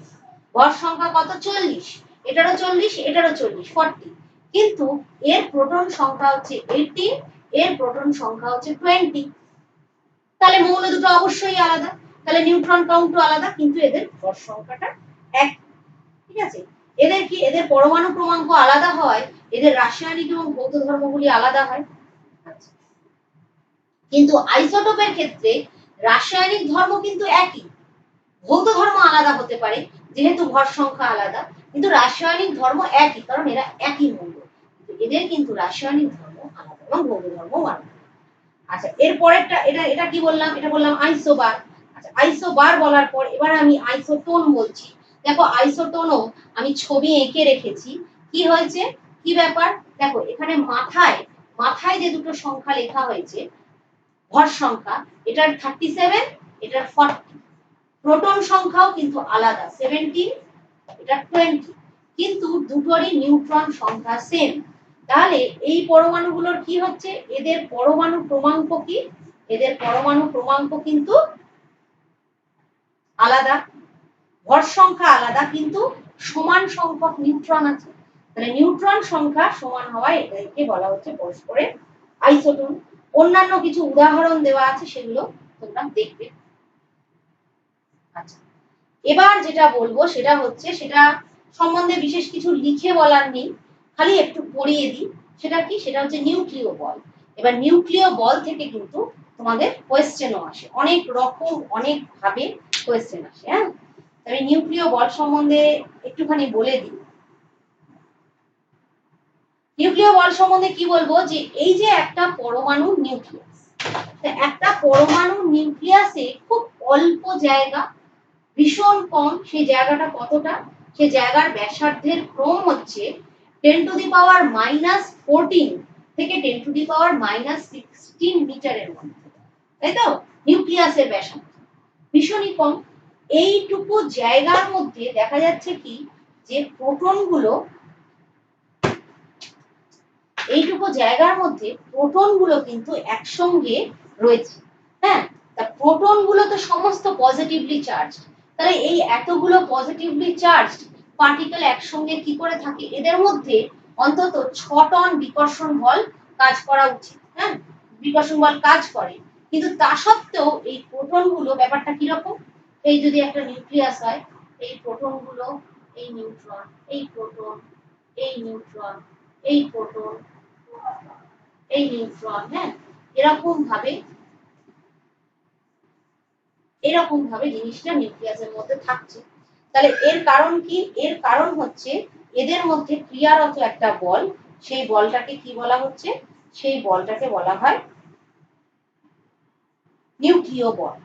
ভর সংখ্যা কত, 40, এটারও 40, এটারও 40, 40, কিন্তু এর প্রোটন সংখ্যা হচ্ছে 18, এর প্রোটন সংখ্যা হচ্ছে 20। তাহলে মৌল দুটো অবশ্যই আলাদা, তাহলে নিউট্রন কাউন্টও আলাদা, কিন্তু এদের ভর সংখ্যাটা এক। ঠিক আছে, এদের কি, এদের পরমাণু ক্রমাঙ্ক আলাদা হয়, এদের রাসায়নিক এবং ভৌত ধর্মগুলি আলাদা হয়। কিন্তু আইসোটোপের ক্ষেত্রে রাসায়নিক ধর্ম কিন্তু একই, ভৌত ধর্ম আলাদা হতে পারে যেহেতু ভর সংখ্যা আলাদা, কিন্তু রাসায়নিক ধর্ম একই, কারণ এরা একই মৌল। এদের কিন্তু রাসায়নিক ধর্ম আলাদা এবং ভৌত ধর্ম আলাদা। আচ্ছা, এরপরেরটা, এটা এটা কি বললাম, এটা বললাম আইসোবার। আচ্ছা, আইসোবার বলার পর এবার আমি আইসোটোন বলছি। দেখো আইসোটোনও আমি ছবি এঁকে রেখেছি। কি হয়েছে, কি ব্যাপার, দেখো এখানে মাথায় মাথায় যে দুটো সংখ্যা লেখা হয়েছে ভর সংখ্যা, এটার 37, এটার 40, প্রোটন সংখ্যাও কিন্তু আলাদা, 17, এটা 20, কিন্তু দুটোরই নিউট্রন সংখ্যা সেম। তাহলে এই পরমাণুগুলোর কি হচ্ছে, এদের পরমাণু ক্রমাঙ্ক কি, এদের পরমাণু ক্রমাঙ্ক কিন্তু আলাদা, ভর সংখ্যা আলাদা, কিন্তু সমান সংখ্যক নিউট্রন আছে। তাহলে নিউট্রন সংখ্যা সমান হওয়ায় এদেরকে বলা হচ্ছে পরস্পরের আইসোটোন। অন্যান্য কিছু উদাহরণ দেওয়া আছে, সেগুলো তোমরা দেখবে। আচ্ছা, এবার যেটা বলবো সেটা হচ্ছে, সেটা সম্বন্ধে বিশেষ কিছু লিখে বলার নেই, খালি একটু পড়িয়ে দিই। সেটা কি, সেটা হচ্ছে নিউক্লিয় বল। এবার নিউক্লিয় বল থেকে কিন্তু তোমাদের কোয়েশ্চেনও আসে, অনেক রকম অনেক ভাবে কোয়েশ্চেন আসে। হ্যাঁ, তবে নিউক্লিয় বল সম্বন্ধে একটুখানি বলে দিই। নিউক্লিয় বল সম্বন্ধে কি বলবো, যে এই যে একটা পরমাণু নিউক্লিয়াস, একটা পরমাণু নিউক্লিয়াসে খুব অল্প জায়গা, ভীষণ কম, সেই জায়গাটা কতটা, সেই জায়গার ব্যাসার্ধের ক্রম হচ্ছে 10⁻⁻14 থেকে 10⁻⁻16 মিটারের মধ্যে, তাই তো নিউক্লিয়াসের ব্যাসার্ধ ভীষণই কম। এইটুকু জায়গার মধ্যে দেখা যাচ্ছে কি, যে প্রোটনগুলো, এইটুকু জায়গার মধ্যে প্রোটনগুলো কিন্তু একসঙ্গে রয়েছে। হ্যাঁ, তা প্রোটনগুলো তো সমস্ত পজিটিভলি চার্জ, তাহলে এই এতগুলো পজিটিভলি চার্জ পার্টিকেল একসঙ্গে কি করে থাকে, এদের মধ্যে অন্তত 6 টন বিকর্ষণ বল কাজ করা উচিত। হ্যাঁ, বিকর্ষণ বল কাজ করে, কিন্তু তা সত্ত্বেও এই প্রোটনগুলো, ব্যাপারটা কিরকম, এই যদি একটা নিউক্লিয়াস হয়, এই প্রোটনগুলো, এই নিউট্রন, এই প্রোটন, এই নিউট্রন, এই প্রোটন, এই নিউট্রন, হ্যাঁ, এরকম ভাবে জিনিসটা নিউক্লিয়াসের মধ্যে থাকছে। তাহলে এর কারণ কি, এর কারণ হচ্ছে এদের মধ্যে ক্রিয়ারত একটা বল, সেই বলটাকে কি বলা হচ্ছে, সেই বলটাকে বলা হয় নিউক্লিয় বল।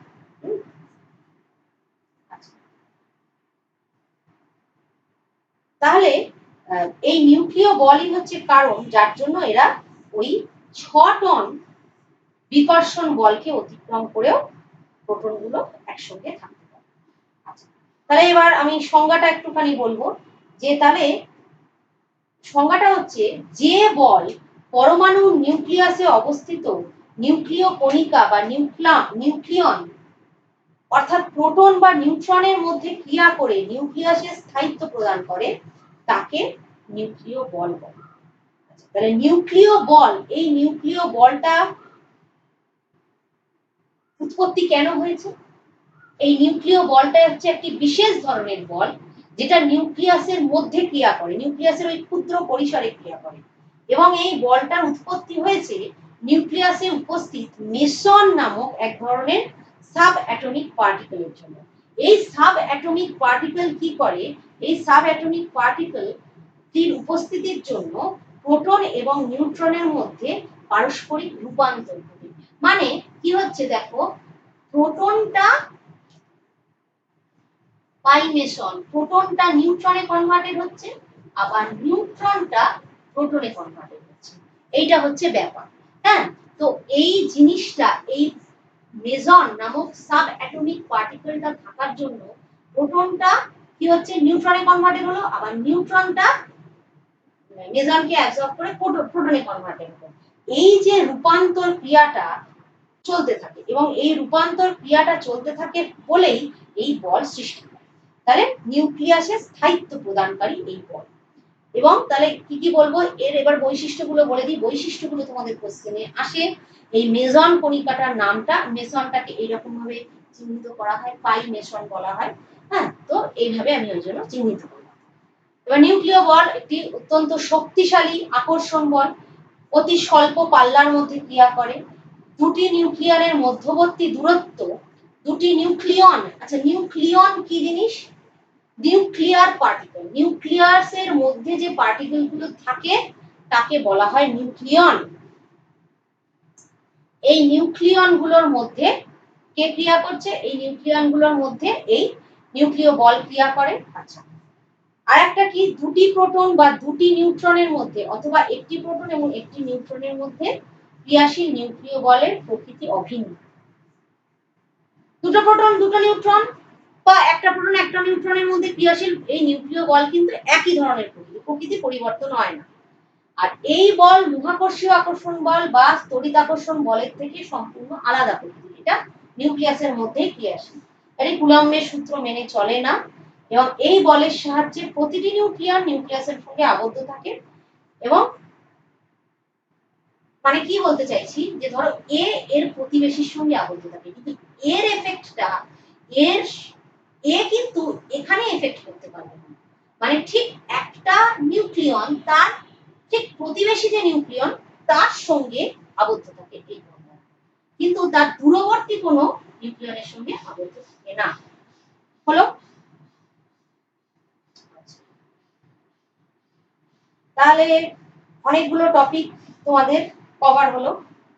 তাহলে এই নিউক্লিয় বলই হচ্ছে কারণ যার জন্য এরা ওই 6 টন বিকর্ষণ বলকে অতিক্রম করেও প্রোটনগুলো একসঙ্গে থাকতে পারে। আচ্ছা, তাহলে এবার আমি সংজ্ঞাটা একটুখানি বলবো, যে তাহলে সংজ্ঞাটা হচ্ছে, যে বল পরমাণু নিউক্লিয়াসে অবস্থিত নিউক্লিয় কণিকা বা নিউক্লিয়ন অর্থাৎ প্রোটন বা নিউট্রনের মধ্যে ক্রিয়া করে নিউক্লিয়াসের স্থায়িত্ব প্রদান করে, তাকে নিউক্লিয় বল বলে। তাহলে নিউক্লিয় বল, এই নিউক্লিয় বলটা উৎপত্তি কেন হয়েছে, এই নিউক্লিয় বলটা হচ্ছে একটি বিশেষ ধরনের বল, যেটা নিউক্লিয়াসের মধ্যে ক্রিয়া করে, নিউক্লিয়াসের ওই ক্ষুদ্র পরিসরে ক্রিয়া করে, এবং এই বলটার উৎপত্তি হয়েছে নিউক্লিয়াসে উপস্থিত মেসন নামক এক ধরনের সাব অ্যাটমিক পার্টিকেলের জন্য। এই সাব অ্যাটমিক পার্টিকেল কি করে, এই সাব অ্যাটমিক পার্টিকেলটির উপস্থিতির জন্য প্রোটন এবং নিউট্রনের মধ্যে পারস্পরিক রূপান্তর ঘটে। মানে কি হচ্ছে, দেখো প্রোটনটা পাইমেশন, প্রোটনটা নিউট্রনে কনভার্টেড হচ্ছে, আবার নিউট্রনটা প্রোটনে কনভার্টেড হচ্ছে, এইটা হচ্ছে ব্যাপার। হ্যাঁ, তো এই জিনিসটা, এই মেজন নামক সাব অ্যাটমিক পার্টিকেলটা থাকার জন্য প্রোটনটা কি হচ্ছে নিউট্রনে কনভার্টেড হলো, আবার নিউট্রনটা মেজনকে অ্যাবজর্ব করে প্রোটনে কনভার্টেড হলো। এই যে রূপান্তর ক্রিয়াটা চলতে থাকে এবং এই রূপান্তর ক্রিয়াটা চলতে থাকে বলেই এই বল সৃষ্টি হয়। তাহলে নিউক্লিয়াসের স্থায়িত্ব প্রদানকারী এই বল। এবং তাহলে কি কি বলবো, এর এবার বৈশিষ্ট্যগুলো বলে দিই। বৈশিষ্ট্যগুলো তোমাদের কোশ্চেনে আসে। এই মেজন কণিকাটার নামটা, মেসনটাকে এইরকম ভাবে চিহ্নিত করা হয়, পাই মেসন বলা হয়। হ্যাঁ, তো এইভাবে আমি ওই জন্য চিহ্নিত করলাম। এবার নিউক্লিয় বল একটি অত্যন্ত শক্তিশালী আকর্ষণ বল, অতি স্বল্প পাল্লার মধ্যে ক্রিয়া করে। দুটি নিউক্লিয়ারের মধ্যবর্তী দূরত্ব, দুটি নিউক্লিয়ন, আচ্ছা নিউক্লিয়ন কি জিনিস? Nuclear particle. নিউক্লিয়াসের মধ্যে যে পার্টিকেল গুলো থাকে তাকে বলা হয় নিউক্লিয়ন। এই নিউক্লিয়ন গুলোর মধ্যে কে ক্রিয়া করছে? এই নিউক্লিয়ন গুলোর মধ্যে এই নিউক্লিয় বল ক্রিয়া করে। আচ্ছা, আর একটা কি, দুটি প্রোটন বা দুটি নিউট্রনের মধ্যে অথবা একটি প্রোটন এবং একটি নিউট্রনের মধ্যে ক্রিয়াশীল নিউক্লিয় বলের প্রকৃতি অভিন্ন। দুটো প্রোটন দুটো নিউট্রন বা একটা প্রোটন একটা নিউট্রনের মধ্যে ক্রিয়াশীল এই নিউক্লিয় বল কিন্তু একই ধরনের প্রকৃতি পরিবর্তন হয় না। আর এই বল মহাকর্ষীয় আকর্ষণ বল বা তড়িৎ-আকর্ষণ বলের থেকে সম্পূর্ণ আলাদা প্রকৃতি। এটা নিউক্লিয়াসের মধ্যেই ক্রিয়াশীল। এটি কুলম্বের সূত্র মেনে চলে না এবং এই বলের সাহায্যে প্রতিটি নিউক্লিয়ন নিউক্লিয়াসের সঙ্গে আবদ্ধ থাকে। এবং মানে কি বলতে চাইছি, যে ধরো এ এর প্রতিবেশীর সঙ্গে আবদ্ধ থাকে, কিন্তু এর এফেক্টটা এর এ কিন্তু এখানে এফেক্ট করতে পারবে না। মানে ঠিক একটা নিউক্লিয়ন তার ঠিক প্রতিবেশী যে নিউক্লিয়ন তার সঙ্গে আবদ্ধ থাকে এই বন্ধন, কিন্তু তার দূরবর্তী কোনো নিউক্লিয়নের সঙ্গে আবদ্ধ থাকে না। হলো? তাহলে অনেকগুলো টপিক তোমাদের কভার হলো।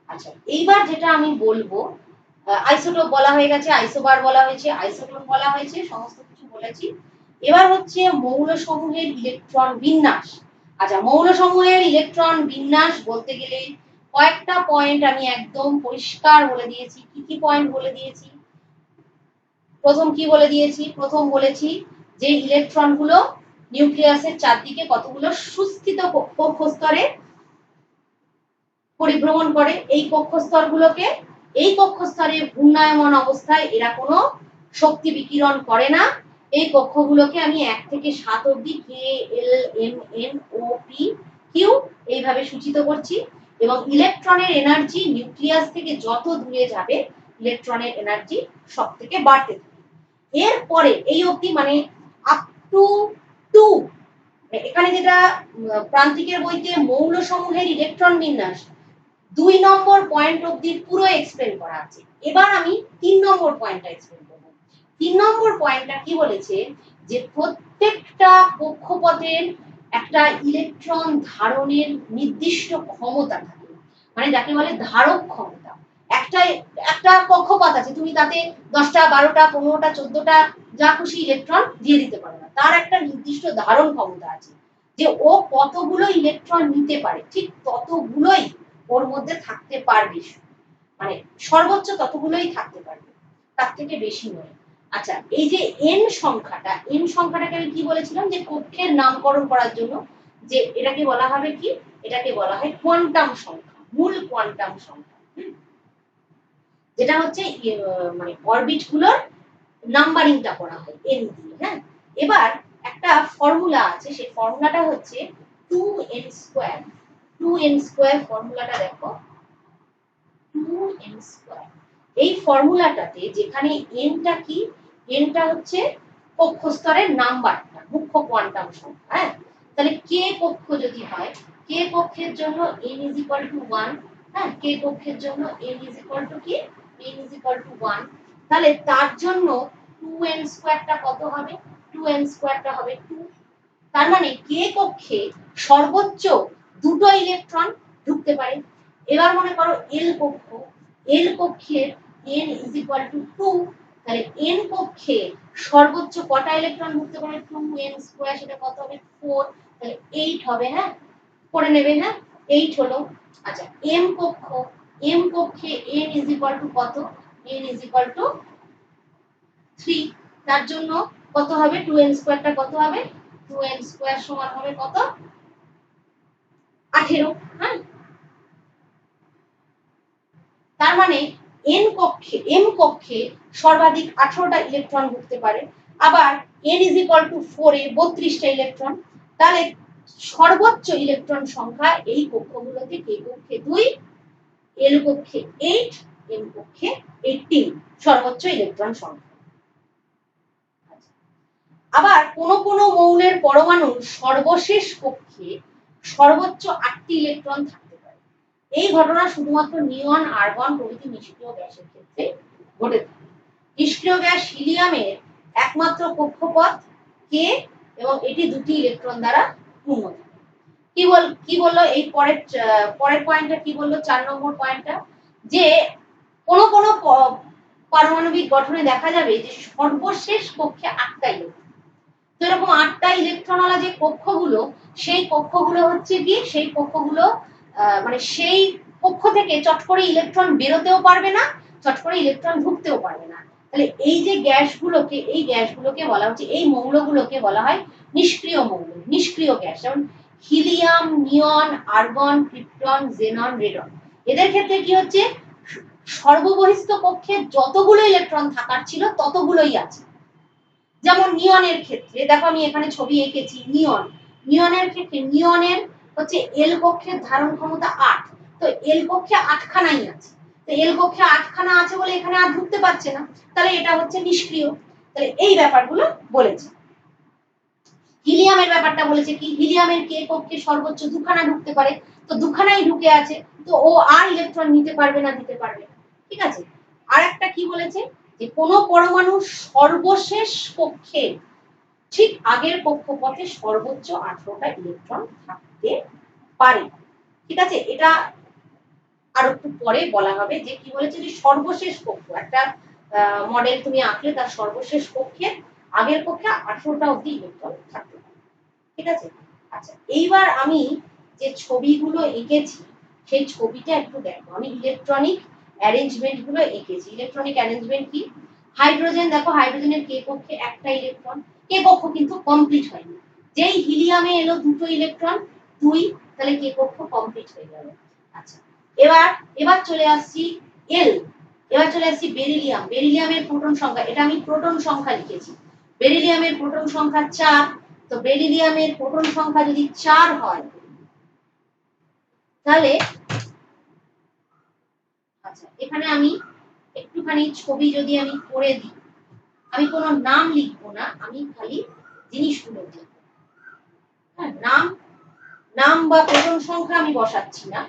আচ্ছা, এইবার যেটা আমি বলবো, আইসোটোপ বলা হয়ে গেছে, আইসোবার বলা হয়েছে, আইসোটোপ বলা হয়েছে, সমস্ত কিছু বলেছি। এবার হচ্ছে মৌল সমূহের ইলেকট্রন বিন্যাস। আচ্ছা, মৌল সমূহের ইলেকট্রন বিন্যাস বলতে গেলে কয়েকটা পয়েন্ট আমি একদম পরিষ্কার বলে দিয়েছি। কি কি পয়েন্ট বলে দিয়েছি? প্রথম কি বলে দিয়েছি? প্রথম বলেছি যে ইলেকট্রন গুলো নিউক্লিয়াসের চারদিকে কতগুলো সুস্থিত কক্ষস্তরে পরিভ্রমণ করে। এই কক্ষস্তরগুলোকে, এই কক্ষস্তরে ঘূর্ণায়মান অবস্থায় এরা কোনো শক্তি বিকিরণ করে না। এই কক্ষগুলোকে আমি 1 থেকে 7 অবধি K L M N O P Q এইভাবে সূচিত করছি। এবং ইলেকট্রনের এনার্জি নিউক্লিয়াস থেকে যত দূরে যাবে ইলেকট্রনের এনার্জি সব থেকে বাড়তে থাকে। এরপরে এই অবধি মানে আপ টু 2, এখানে যেটা প্রান্তিকের বইতে মৌল সমূহের ইলেকট্রন বিন্যাস 2 নম্বর পয়েন্ট অবধি পুরো এক্সপ্লেন করা আছে। এবার আমি 3 নম্বর পয়েন্টটা এক্সপ্লেন করব। 3 নম্বর পয়েন্টটা কি বলেছে, যে প্রত্যেকটা কক্ষপথের একটা ইলেকট্রন ধারণের নির্দিষ্ট ক্ষমতা থাকে, মানে যাকে বলে ধারক ক্ষমতা। একটা একটা কক্ষপথ আছে, তুমি তাতে 10টা 12টা 15টা 14টা যা খুশি ইলেকট্রন দিয়ে দিতে পারো না, তার একটা নির্দিষ্ট ধারণ ক্ষমতা আছে, যে ও কতগুলো ইলেকট্রন নিতে পারে ঠিক ততগুলোই ওর মধ্যে থাকতে পারবে, মানে সর্বোচ্চ ততগুলোই থাকতে পারবে, তার থেকে বেশি নয়। আচ্ছা, এই যে এন সংখ্যাটাকে আমি কি বলেছিলাম, যে কক্ষের নামকরণ করার জন্য যে এটাকে বলা হবে কি, এটাকে বলা হয় কোয়ান্টাম সংখ্যা, মূল কোয়ান্টাম সংখ্যা, যেটা হচ্ছে মানে অরবিট গুলোর নাম্বারিংটা করা হয় এন দিয়ে। হ্যাঁ, এবার একটা ফর্মুলা আছে, সেই ফর্মুলাটা হচ্ছে 2n স্কয়ার। 2n স্কয়ার ফর্মুলাটা দেখো, 2n স্কয়ার। এই ফর্মুলাটাতে যেখানে nটা কি, nটা হচ্ছে কক্ষস্তরের নাম্বারটা, মুখ্য কোয়ান্টাম সংখ্যা। হ্যাঁ, তাহলে k কক্ষ যদি হয়, k কক্ষের জন্য n = 1। হ্যাঁ, k কক্ষের জন্য n = কি, n = 1। তাহলে তার জন্য 2n স্কয়ারটা কত হবে? 2n স্কয়ারটা হবে 2। তার মানে k কক্ষে সর্বোচ্চ দুটো ইলেকট্রন ঢুকতে পারে। এবার মনে করো এল কক্ষ, এল কক্ষের n = 2, তাহলে n কক্ষে সর্বোচ্চ কটা ইলেকট্রন ঢুকতে পারে? 2n স্কয়ার, সেটা কত হবে? 4, তাহলে 8 হবে। হ্যাঁ, করে নেবে। হ্যাঁ, 8 হলো। আচ্ছা, m কক্ষ, m কক্ষে n = কত? n is equal two 3। তার জন্য কত হবে 2n স্কয়ারটা কত হবে 2n স্কয়ার সমান হবে কত 18। হ্যাঁ, তার মানে n কক্ষে m কক্ষে সর্বাধিক 18টা ইলেকট্রন ঢুকতে পারে। আবার n ইজ ইকুয়াল টু 4 এ 32টা ইলেকট্রন। তাহলে সর্বোচ্চ ইলেকট্রন সংখ্যা এই কক্ষগুলোতে k কক্ষে 2, l কক্ষে 8, m কক্ষে 18 সর্বোচ্চ ইলেকট্রন সংখ্যা। আবার কোন কোন মৌলের পরমাণুর সর্বশেষ কক্ষে সর্বোচ্চ 8টি ইলেকট্রন থাকতে পারে। এই ঘটনা শুধুমাত্র নিয়ন, আর্গন প্রভৃতি নিষ্ক্রিয় গ্যাসের ক্ষেত্রে ঘটে থাকে। নিষ্ক্রিয় গ্যাস হিলিয়ামের একমাত্র কক্ষপথ k এবং এটি 2টি ইলেকট্রন দ্বারা পূর্ণ থাকে। কি বললো এই পরের পয়েন্টটা কি বললো 4 নম্বর পয়েন্টটা, যে কোন কোন পারমাণবিক গঠনে দেখা যাবে যে সর্বশেষ কক্ষে 8টা ইলেকট্রন। তো এরকম 8টা ইলেকট্রনওয়ালা যে কক্ষগুলো, সেই কক্ষগুলো হচ্ছে কি, সেই কক্ষগুলো মানে সেই কক্ষ থেকে চট করে ইলেকট্রন বেরোতেও পারবে না, চট করে ইলেকট্রন ঢুকতেও পারবে না। তাহলে এই যে গ্যাসগুলোকে, এই গ্যাসগুলোকে বলা হচ্ছে, এই মৌলগুলোকে বলা হয় নিষ্ক্রিয় মৌল, নিষ্ক্রিয় গ্যাস। যেমন হিলিয়াম, নিয়ন, আর্গন, ক্রিপ্টন, জেনন, রেডন। এদের ক্ষেত্রে কি হচ্ছে, সর্ববহিস্থ কক্ষে যতগুলো ইলেকট্রন থাকার ছিল ততগুলোই আছে। যেমন নিয়নের ক্ষেত্রে দেখো, আমি এখানে ছবি এঁকেছি, নিয়নের ক্ষেত্রে নিয়নের হচ্ছে এল কক্ষের ধারণ ক্ষমতা 8, তো এল কক্ষে 8খানাই আছে। তো এল কক্ষে 8খানা আছে বলে এখানে আর ঢুকতে পারছে না, তাহলে এটা হচ্ছে নিষ্ক্রিয়। তাহলে এই ব্যাপারগুলো বলেছে। হিলিয়ামের ব্যাপারটা বলেছে কি, হিলিয়ামের কে কক্ষে সর্বোচ্চ 2খানা ঢুকতে পারে, তো 2খানাই ঢুকে আছে, তো ও আর ইলেকট্রন নিতে পারবে না, দিতে পারবে না। ঠিক আছে। আর একটা কি বলেছে, যে কোন পরমাণুর সর্বশেষ কক্ষে ঠিক আগের কক্ষপথে সর্বোচ্চ 18টা ইলেকট্রন থাকতে পারে। ঠিক আছে, এটা আর একটু পরে বলা হবে যে কি বলেছে, যে সর্বশেষ কক্ষ একটা মডেল তুমি আঁকলে তার সর্বশেষ কক্ষে আগের কক্ষে 18টা অবধি ইলেকট্রন থাকতে পারে। ঠিক আছে। আচ্ছা, এইবার আমি যে ছবিগুলো এঁকেছি সেই ছবিটা একটু দেখো। আমি ইলেকট্রনিক অ্যারেঞ্জমেন্ট গুলো এঁকেছি। ইলেকট্রনিক অ্যারেঞ্জমেন্ট কি, হাইড্রোজেন দেখো, হাইড্রোজেনের কে কক্ষে একটা ইলেকট্রন, কে কক্ষ কিন্তু কমপ্লিট হয়নি। যেই হিলিয়ামে এলো 2টো ইলেকট্রন 2, তাহলে কে কক্ষ কমপ্লিট হয়ে গেল। আচ্ছা, এবার চলে আসছি এল, এবার চলে আসছি বেরিলিয়াম। বেরিলিয়ামের প্রোটন সংখ্যা, এটা আমি প্রোটন সংখ্যা লিখেছি। বেরিলিয়ামের প্রোটন সংখ্যা 4, তো বেরিলিয়ামের প্রোটন সংখ্যা যদি 4 হয়, তাহলে আচ্ছা এখানে আমি একটুখানি ছবি যদি আমি করে দিই, আমি কোনো নাম লিখবো না, আমি খালি জিনিসগুলো লিখবো। হ্যাঁ, নাম বা প্রোটন সংখ্যা আমি বসাচ্ছি না।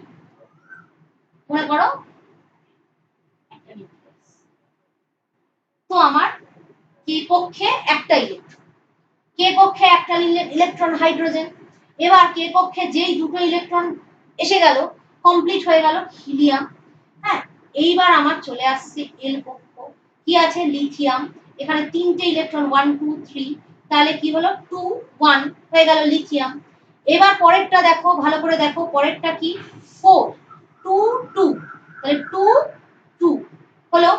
মনে করো তো আমার কে কক্ষে একটা ইলেকট্রন, কে কক্ষে একটা ইলেকট্রন হাইড্রোজেন। এবার কে কক্ষে যেই 2টো ইলেকট্রন এসে গেল, কমপ্লিট হয়ে গেল হিলিয়াম। হ্যাঁ, এইবার আমার চলে আসছে এল কক্ষ, কি আছে লিথিয়াম, এখানে 3টে ইলেকট্রন 1 2 3, তাহলে কি হলো 2 1 হয়ে গেল লিথিয়াম। এবার পরেরটা দেখো, ভালো করে দেখো, পরেরটা কি 4 2 2, তাহলে 2 2 হলো।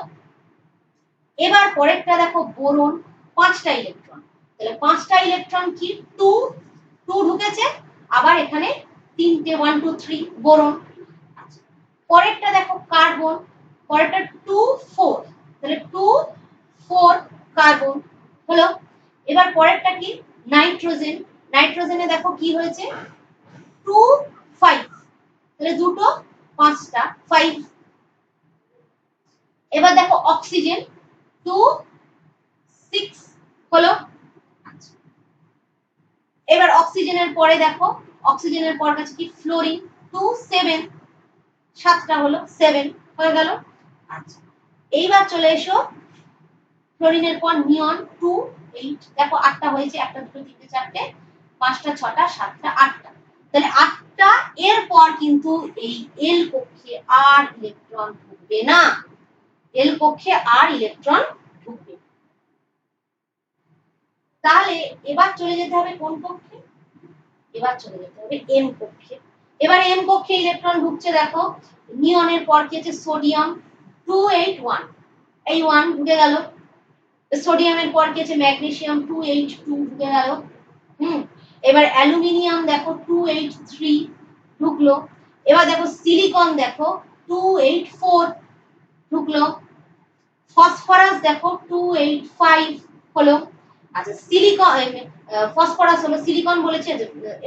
এবার পরেরটা দেখো বোরন, 5টা ইলেকট্রন, তাহলে 5টা ইলেকট্রন কি 2 2 ঢুকেছে, আবার এখানে 3টে 1 2 3 বোরন। পরেরটা দেখো কার্বন, পরেরটা 2 4, তাহলে 2 4 কার্বন হলো। এবার পরেরটা কি নাইট্রোজেন, নাইট্রোজেনে দেখো কি হয়েছে 2 5, তাহলে দুটো 5টা 5। এবার দেখো অক্সিজেন 2 6 হলো। এবার অক্সিজেনের পরে দেখো, অক্সিজেনের পর কাছে কি ফ্লোরিন 2 7, 7টা হলো 7 হয়ে গেল। আচ্ছা, এইবার চলে এসো ফ্লোরিনের পর নিয়ন 2 8, দেখো 8টা হয়েছে, 1 2 3 4 5টা 6টা 7টা 8টা, তাহলে 8টা। এরপর কিন্তু এই এল কক্ষে আর ইলেকট্রন ঢুকবে না, এল কক্ষে আর ইলেকট্রন ঢুকবে। তাহলে এবার চলে যেতে হবে কোন কক্ষে, এবার চলে যেতে হবে এম কক্ষে। এবার এম কক্ষে ইলেকট্রন ঢুকছে, দেখো নিয়নের পর কি আছে সোডিয়াম 281, এই 1 ঢুকে গেল। সোডিয়ামের পর কি আছে ম্যাগনেসিয়াম 2H2 ঢুকে গেল। এবার অ্যালুমিনিয়াম দেখো 2H3 ঢুকলো। এবার দেখো সিলিকন দেখো 2H4 ঢুকলো। ফসফরাস দেখো 2H5 হলো। আচ্ছা সিলিকন ফসফরাস হলো, সিলিকন বলেছে।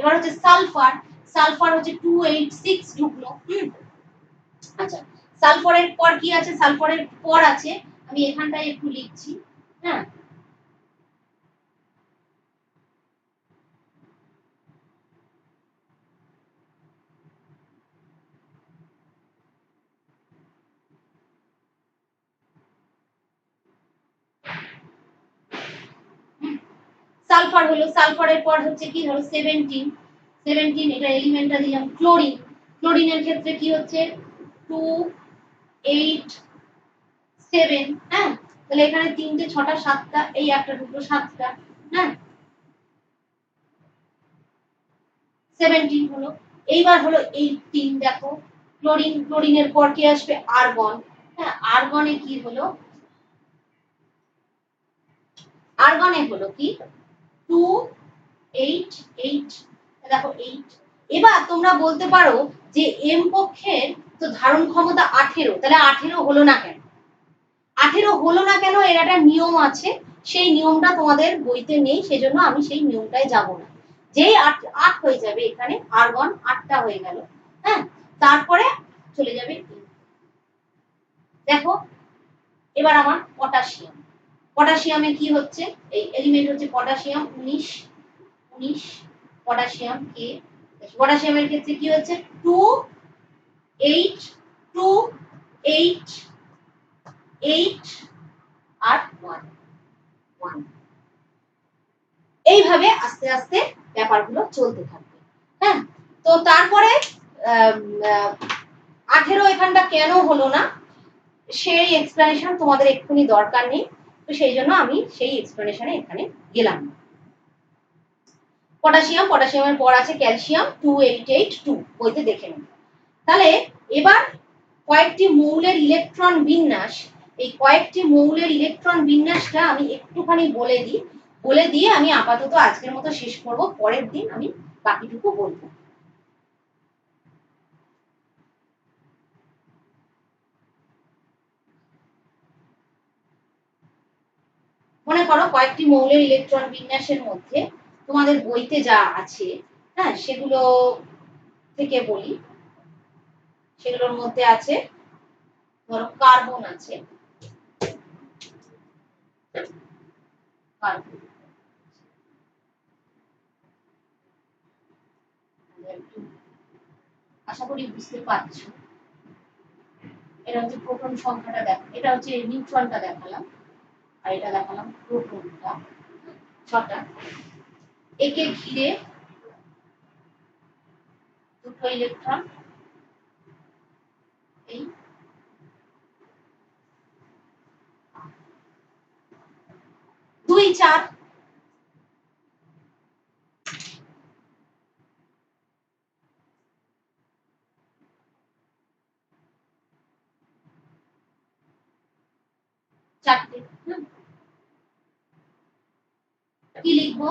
এবার হচ্ছে সালফার, সালফার হচ্ছে 2H6 ঢুকলো। আচ্ছা সালফারের পর কি আছে, সালফারের পর আছে, আমি এখানটায় একটু লিখছি। হ্যাঁ সালফার হলো, সালফারের পর হচ্ছে কি হলো 17, 17 এটা এলিমেন্টটা দিলাম। ক্লোরিন, ক্লোরিনের ক্ষেত্রে কি হচ্ছে 2H7। হ্যাঁ তাহলে এখানে 3টে 6টা 7টা, এই একটা দুটো 7টা। হ্যাঁ 17 হলো। এইবার হলো 18 দেখো ক্লোরিন, ক্লোরিনের পর কি আসবে আর্গন। হ্যাঁ আর্গনে কি হলো, আর্গনে হলো কি 2H8 দেখো 8। এবার তোমরা বলতে পারো যে এম কক্ষের তো ধারণ ক্ষমতা 18, তাহলে 18 হলো না কেন? 18 হলো না কেন এর একটা নিয়ম আছে, সেই নিয়মটা তোমাদের বইতে নেই, সেজন্য আমি সেই নিয়মটায় যাব না। যেই 8 হয়ে যাবে এখানে আর্গন 8টা হয়ে গেল। হ্যাঁ তারপরে চলে যাবে দেখো এবার আমার পটাশিয়াম, পটাশিয়ামে কি হচ্ছে, এই এলিমেন্ট হচ্ছে পটাশিয়াম 19, 19 পটাশিয়াম কে। পটাশিয়ামের ক্ষেত্রে কি হচ্ছে 2H2H8 আর 1, 1। এইভাবে আস্তে আস্তে ব্যাপারগুলো চলতে থাকবে। হ্যাঁ তো তারপরে 18 এখানটা কেন হলো না সেই এক্সপ্লেনেশন তোমাদের এক্ষুনি দরকার নেই, তো সেই জন্য আমি সেই এক্সপ্লেনেশনে এখানে গেলাম। পটাশিয়াম, পটাশিয়ামের পর আছে ক্যালসিয়াম 2H8 বইতে দেখে নিন। তাহলে এবার কয়েকটি মৌলের ইলেকট্রন বিন্যাস, এই কয়েকটি মৌলের ইলেকট্রন বিন্যাসটা আমি একটুখানি বলে দিই, বলে দিয়ে আমি আপাতত আজকের মতো শেষ করব, পরের দিন আমি বাকিটুকু বলবো। মনে করো কয়েকটি মৌলের ইলেকট্রন বিন্যাসের মধ্যে তোমাদের বইতে যা আছে, হ্যাঁ সেগুলো থেকে বলি। সেগুলোর মধ্যে আছে ধরো কার্বন আছে, কার্বন আশা করি বুঝতে পারছো। এটা হচ্ছে প্রোটন সংখ্যাটা দেখো, এটা হচ্ছে নিউট্রনটা দেখালাম, আর এটা দেখালাম প্রোটনটা 6টা। একে ঘিরে দুটো ইলেকট্রন, এই 2 4 4টে। কি লিখবো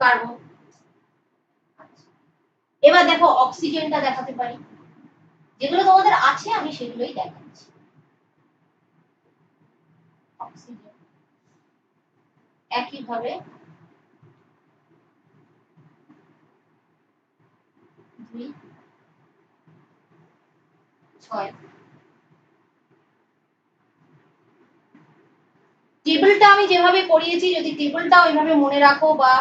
কার্বন। এবার দেখো অক্সিজেনটা দেখাতে পারি, যেগুলো তোমাদের আছে আমি সেগুলোই দেখাচ্ছি। অক্সিজেন একইভাবে 2 6। টেবিলটা আমি যেভাবে করিয়েছি যদি টেবিলটা ওইভাবে মনে রাখো বা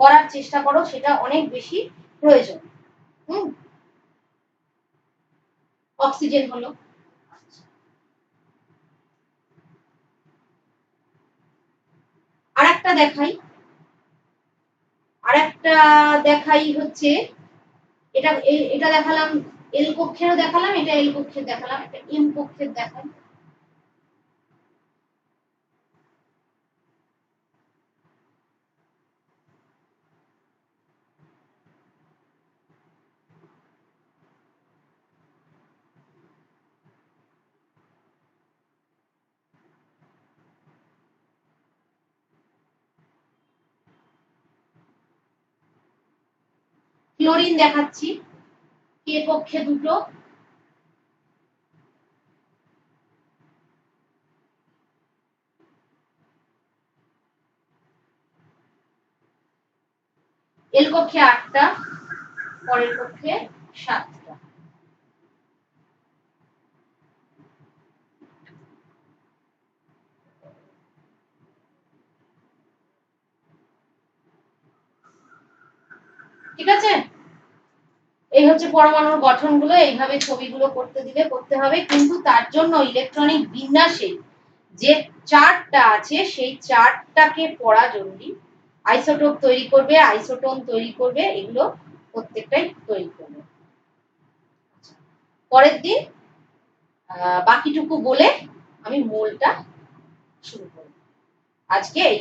করার চেষ্টা করো সেটা অনেক বেশি প্রয়োজন। অক্সিজেন হলো। আরেকটা দেখাই, আরেকটা দেখাই হচ্ছে এটা, এটা দেখালাম এল কক্ষেরও দেখালাম, এটা এল কক্ষের দেখালাম, এটা এম কক্ষের দেখাই। ক্লোরিন দেখাচ্ছি, কে কক্ষে দুটো, এল কক্ষে 8টা, পরের কক্ষে 7টা। ঠিক আছে, এই হচ্ছে পরমাণুর গঠনগুলো। এইভাবে ছবিগুলো করতে হবে, কিন্তু তার জন্য ইলেকট্রনিক বিন্যাসে যে চার্টটা আছে সেই চার্টটাকে পড়া জরুরি। আইসোটোপ তৈরি করবে, আইসোটোন তৈরি করবে, এগুলো প্রত্যেকটাই তৈরি করবে। পরের দিন বাকিটুকু বলে আমি মূলটা শুরু করব। আজকে এই